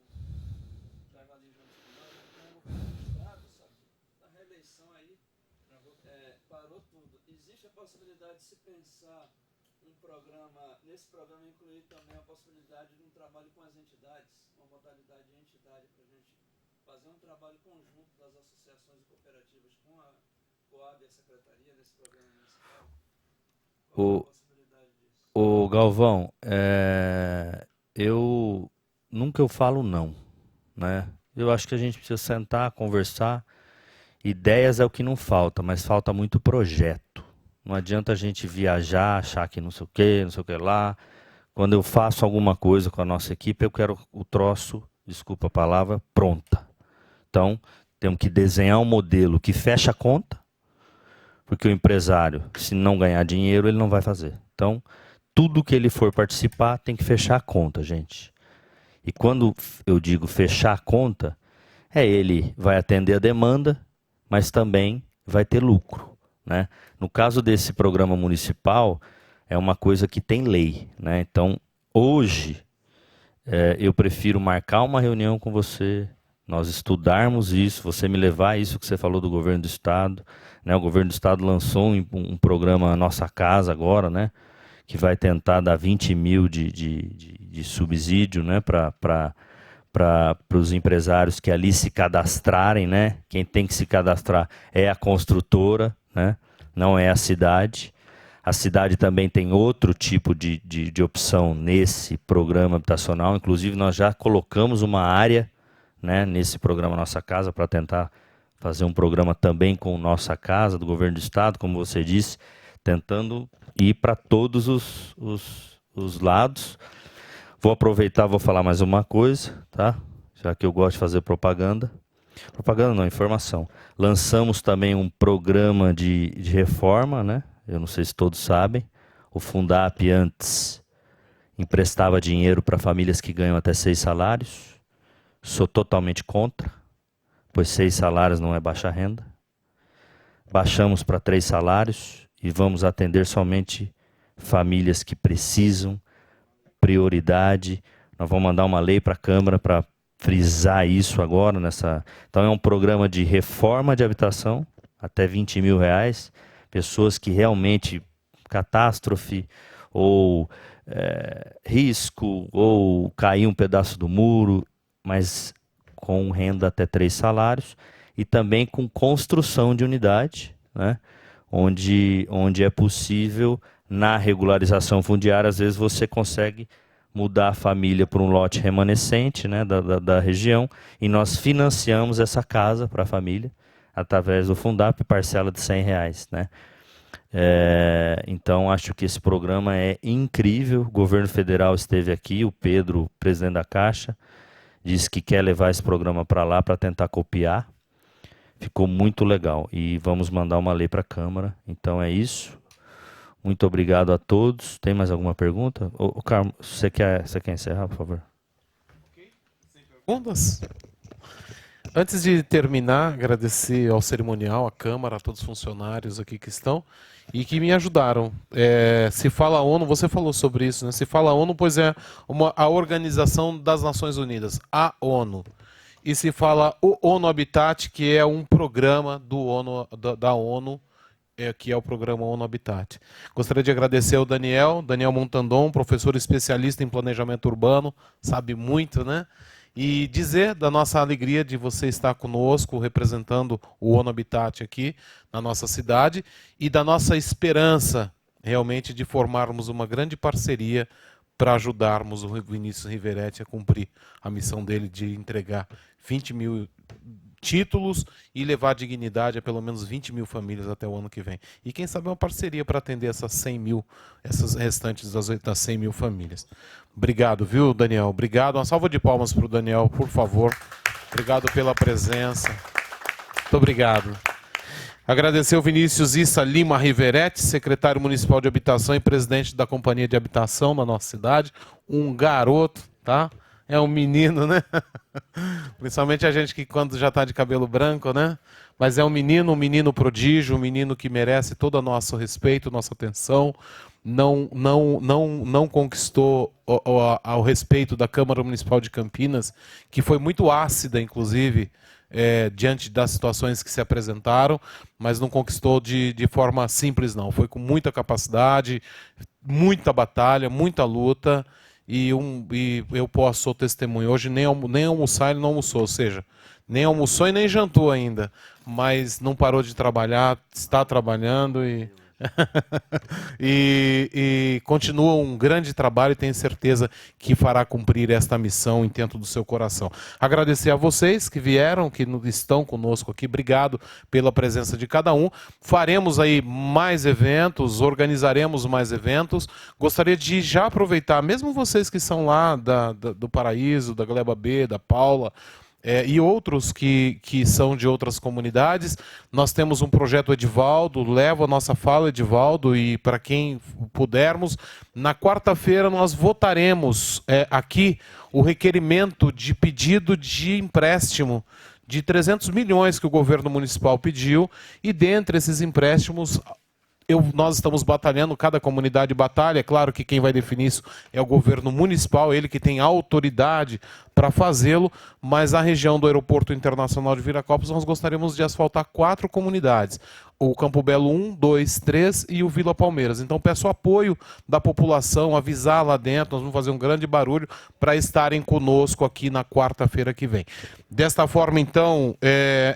Carvalho junto com nós, com o governo do Estado, sabe? Na reeleição aí, parou tudo. Existe a possibilidade de se pensar um programa, nesse programa incluir também a possibilidade de um trabalho com as entidades, uma modalidade de entidade para a gente fazer um trabalho conjunto das associações e cooperativas com a Coab e a Secretaria nesse programa municipal? Qual é a possibilidade disso? Ô Galvão, nunca eu falo não, né? Eu acho que a gente precisa sentar, conversar. Ideias é o que não falta, mas falta muito projeto. Não adianta a gente viajar, achar que não sei o que lá. Quando eu faço alguma coisa com a nossa equipe, eu quero o troço, desculpa a palavra, pronta. Então, temos que desenhar um modelo que fecha a conta, porque o empresário, se não ganhar dinheiro, ele não vai fazer. Então, tudo que ele for participar tem que fechar a conta, gente. E quando eu digo fechar a conta, ele vai atender a demanda, mas também vai ter lucro, né? No caso desse programa municipal, é uma coisa que tem lei, né? Então, hoje, eu prefiro marcar uma reunião com você, nós estudarmos isso, você me levar isso que você falou do governo do Estado, né? O governo do Estado lançou um programa Nossa Casa agora, né? Que vai tentar dar 20 mil de subsídio, né? Para os empresários que ali se cadastrarem, né? Quem tem que se cadastrar é a construtora, né? Não é a cidade. A cidade também tem outro tipo de opção nesse programa habitacional. Inclusive, nós já colocamos uma área, né, nesse programa Nossa Casa para tentar fazer um programa também com Nossa Casa, do governo do Estado, como você disse, tentando ir para todos os lados. Vou aproveitar, vou falar mais uma coisa, tá? Já que eu gosto de fazer propaganda. Propaganda não, informação. Lançamos também um programa de reforma, né? Eu não sei se todos sabem. O Fundap antes emprestava dinheiro para famílias que ganham até 6 salários. Sou totalmente contra, pois 6 salários não é baixa renda. Baixamos para 3 salários e vamos atender somente famílias que precisam, prioridade. Nós vamos mandar uma lei para a Câmara para frisar isso agora. Então é um programa de reforma de habitação, até 20 mil reais. Pessoas que realmente, catástrofe, ou risco, ou cair um pedaço do muro, mas com renda até 3 salários. E também com construção de unidade, né? Onde é possível, na regularização fundiária, às vezes você consegue mudar a família para um lote remanescente, né, da região, e nós financiamos essa casa para a família, através do Fundap, parcela de R$100, né? Então, acho que esse programa é incrível. O governo federal esteve aqui, o Pedro, presidente da Caixa, disse que quer levar esse programa para lá para tentar copiar. Ficou muito legal e vamos mandar uma lei para a Câmara. Então é isso. Muito obrigado a todos. Tem mais alguma pergunta? Carlos, você quer encerrar, por favor? Sem perguntas? Antes de terminar, agradecer ao cerimonial, à Câmara, a todos os funcionários aqui que estão e que me ajudaram. Se fala ONU, você falou sobre isso, né? Se fala ONU, pois é a Organização das Nações Unidas, a ONU. e se fala o ONU Habitat, que é um programa da ONU, que é o programa ONU Habitat. Gostaria de agradecer ao Daniel Montandon, professor especialista em planejamento urbano, sabe muito, né? E dizer da nossa alegria de você estar conosco, representando o ONU Habitat aqui na nossa cidade, e da nossa esperança, realmente, de formarmos uma grande parceria para ajudarmos o Vinícius Riveretti a cumprir a missão dele de entregar 20 mil títulos e levar dignidade a pelo menos 20 mil famílias até o ano que vem. E quem sabe uma parceria para atender essas 100 mil, essas restantes das 100 mil famílias. Obrigado, viu, Daniel? Obrigado. Uma salva de palmas para o Daniel, por favor. Obrigado pela presença. Muito obrigado. Agradecer ao Vinícius Issa Lima Riveretti, secretário municipal de habitação e presidente da companhia de habitação da nossa cidade. Um garoto, tá? É um menino, né? Principalmente a gente que quando já está de cabelo branco, né? Mas é um menino prodígio, um menino que merece todo o nosso respeito, nossa atenção. Não conquistou o respeito da Câmara Municipal de Campinas, que foi muito ácida, inclusive, diante das situações que se apresentaram, mas não conquistou de forma simples, não. Foi com muita capacidade, muita batalha, muita luta. E eu sou testemunho. Hoje nem almoçar ele não almoçou, ou seja, nem almoçou e nem jantou ainda, mas não parou de trabalhar, está trabalhando e continua um grande trabalho e tenho certeza que fará cumprir esta missão intento do seu coração. Agradecer a vocês que vieram, que estão conosco aqui, obrigado pela presença de cada um. Faremos aí mais eventos, organizaremos mais eventos. Gostaria de já aproveitar, mesmo vocês que são lá do Paraíso, da Gleba B, da Paula, e outros que são de outras comunidades. Nós temos um projeto Edivaldo, leva a nossa fala, Edivaldo, e para quem pudermos, na quarta-feira nós votaremos aqui o requerimento de pedido de empréstimo de 300 milhões que o governo municipal pediu, e dentre esses empréstimos nós estamos batalhando, cada comunidade batalha, é claro que quem vai definir isso é o governo municipal, ele que tem autoridade para fazê-lo, mas a região do Aeroporto Internacional de Viracopos nós gostaríamos de asfaltar 4 comunidades, o Campo Belo 1, 2, 3 e o Vila Palmeiras. Então peço apoio da população, avisar lá dentro, nós vamos fazer um grande barulho para estarem conosco aqui na quarta-feira que vem. Desta forma, então,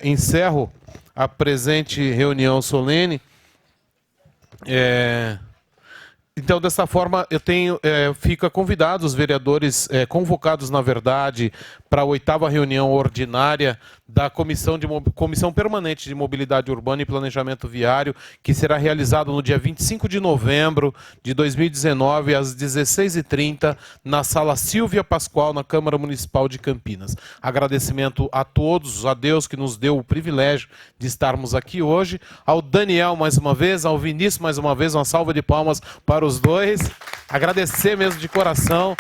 encerro a presente reunião solene. Então, dessa forma, fica convidado os vereadores convocados, na verdade, para a 8ª reunião ordinária da Comissão Permanente de Mobilidade Urbana e Planejamento Viário, que será realizada no dia 25 de novembro de 2019, às 16h30, na Sala Silvia Pascoal, na Câmara Municipal de Campinas. Agradecimento a todos, a Deus que nos deu o privilégio de estarmos aqui hoje, ao Daniel mais uma vez, ao Vinícius mais uma vez, uma salva de palmas para os dois. Agradecer mesmo de coração.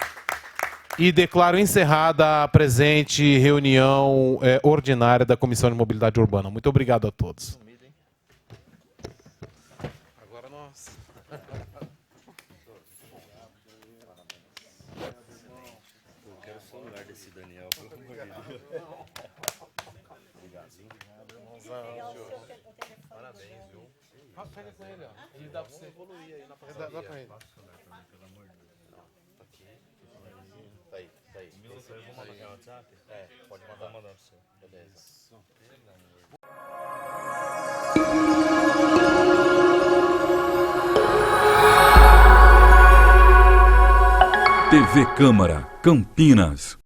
E declaro encerrada a presente reunião ordinária da Comissão de Mobilidade Urbana. Muito obrigado a todos. Agora nós. Eu quero o celular desse Daniel. Parabéns, viu? Pega com ele, ó. E dá pra você evoluir aí na parceria. Dá pra ele. Tá aí. Vou mandar no WhatsApp? Pode mandar. Vou mandar pra você. TV Câmara, Campinas.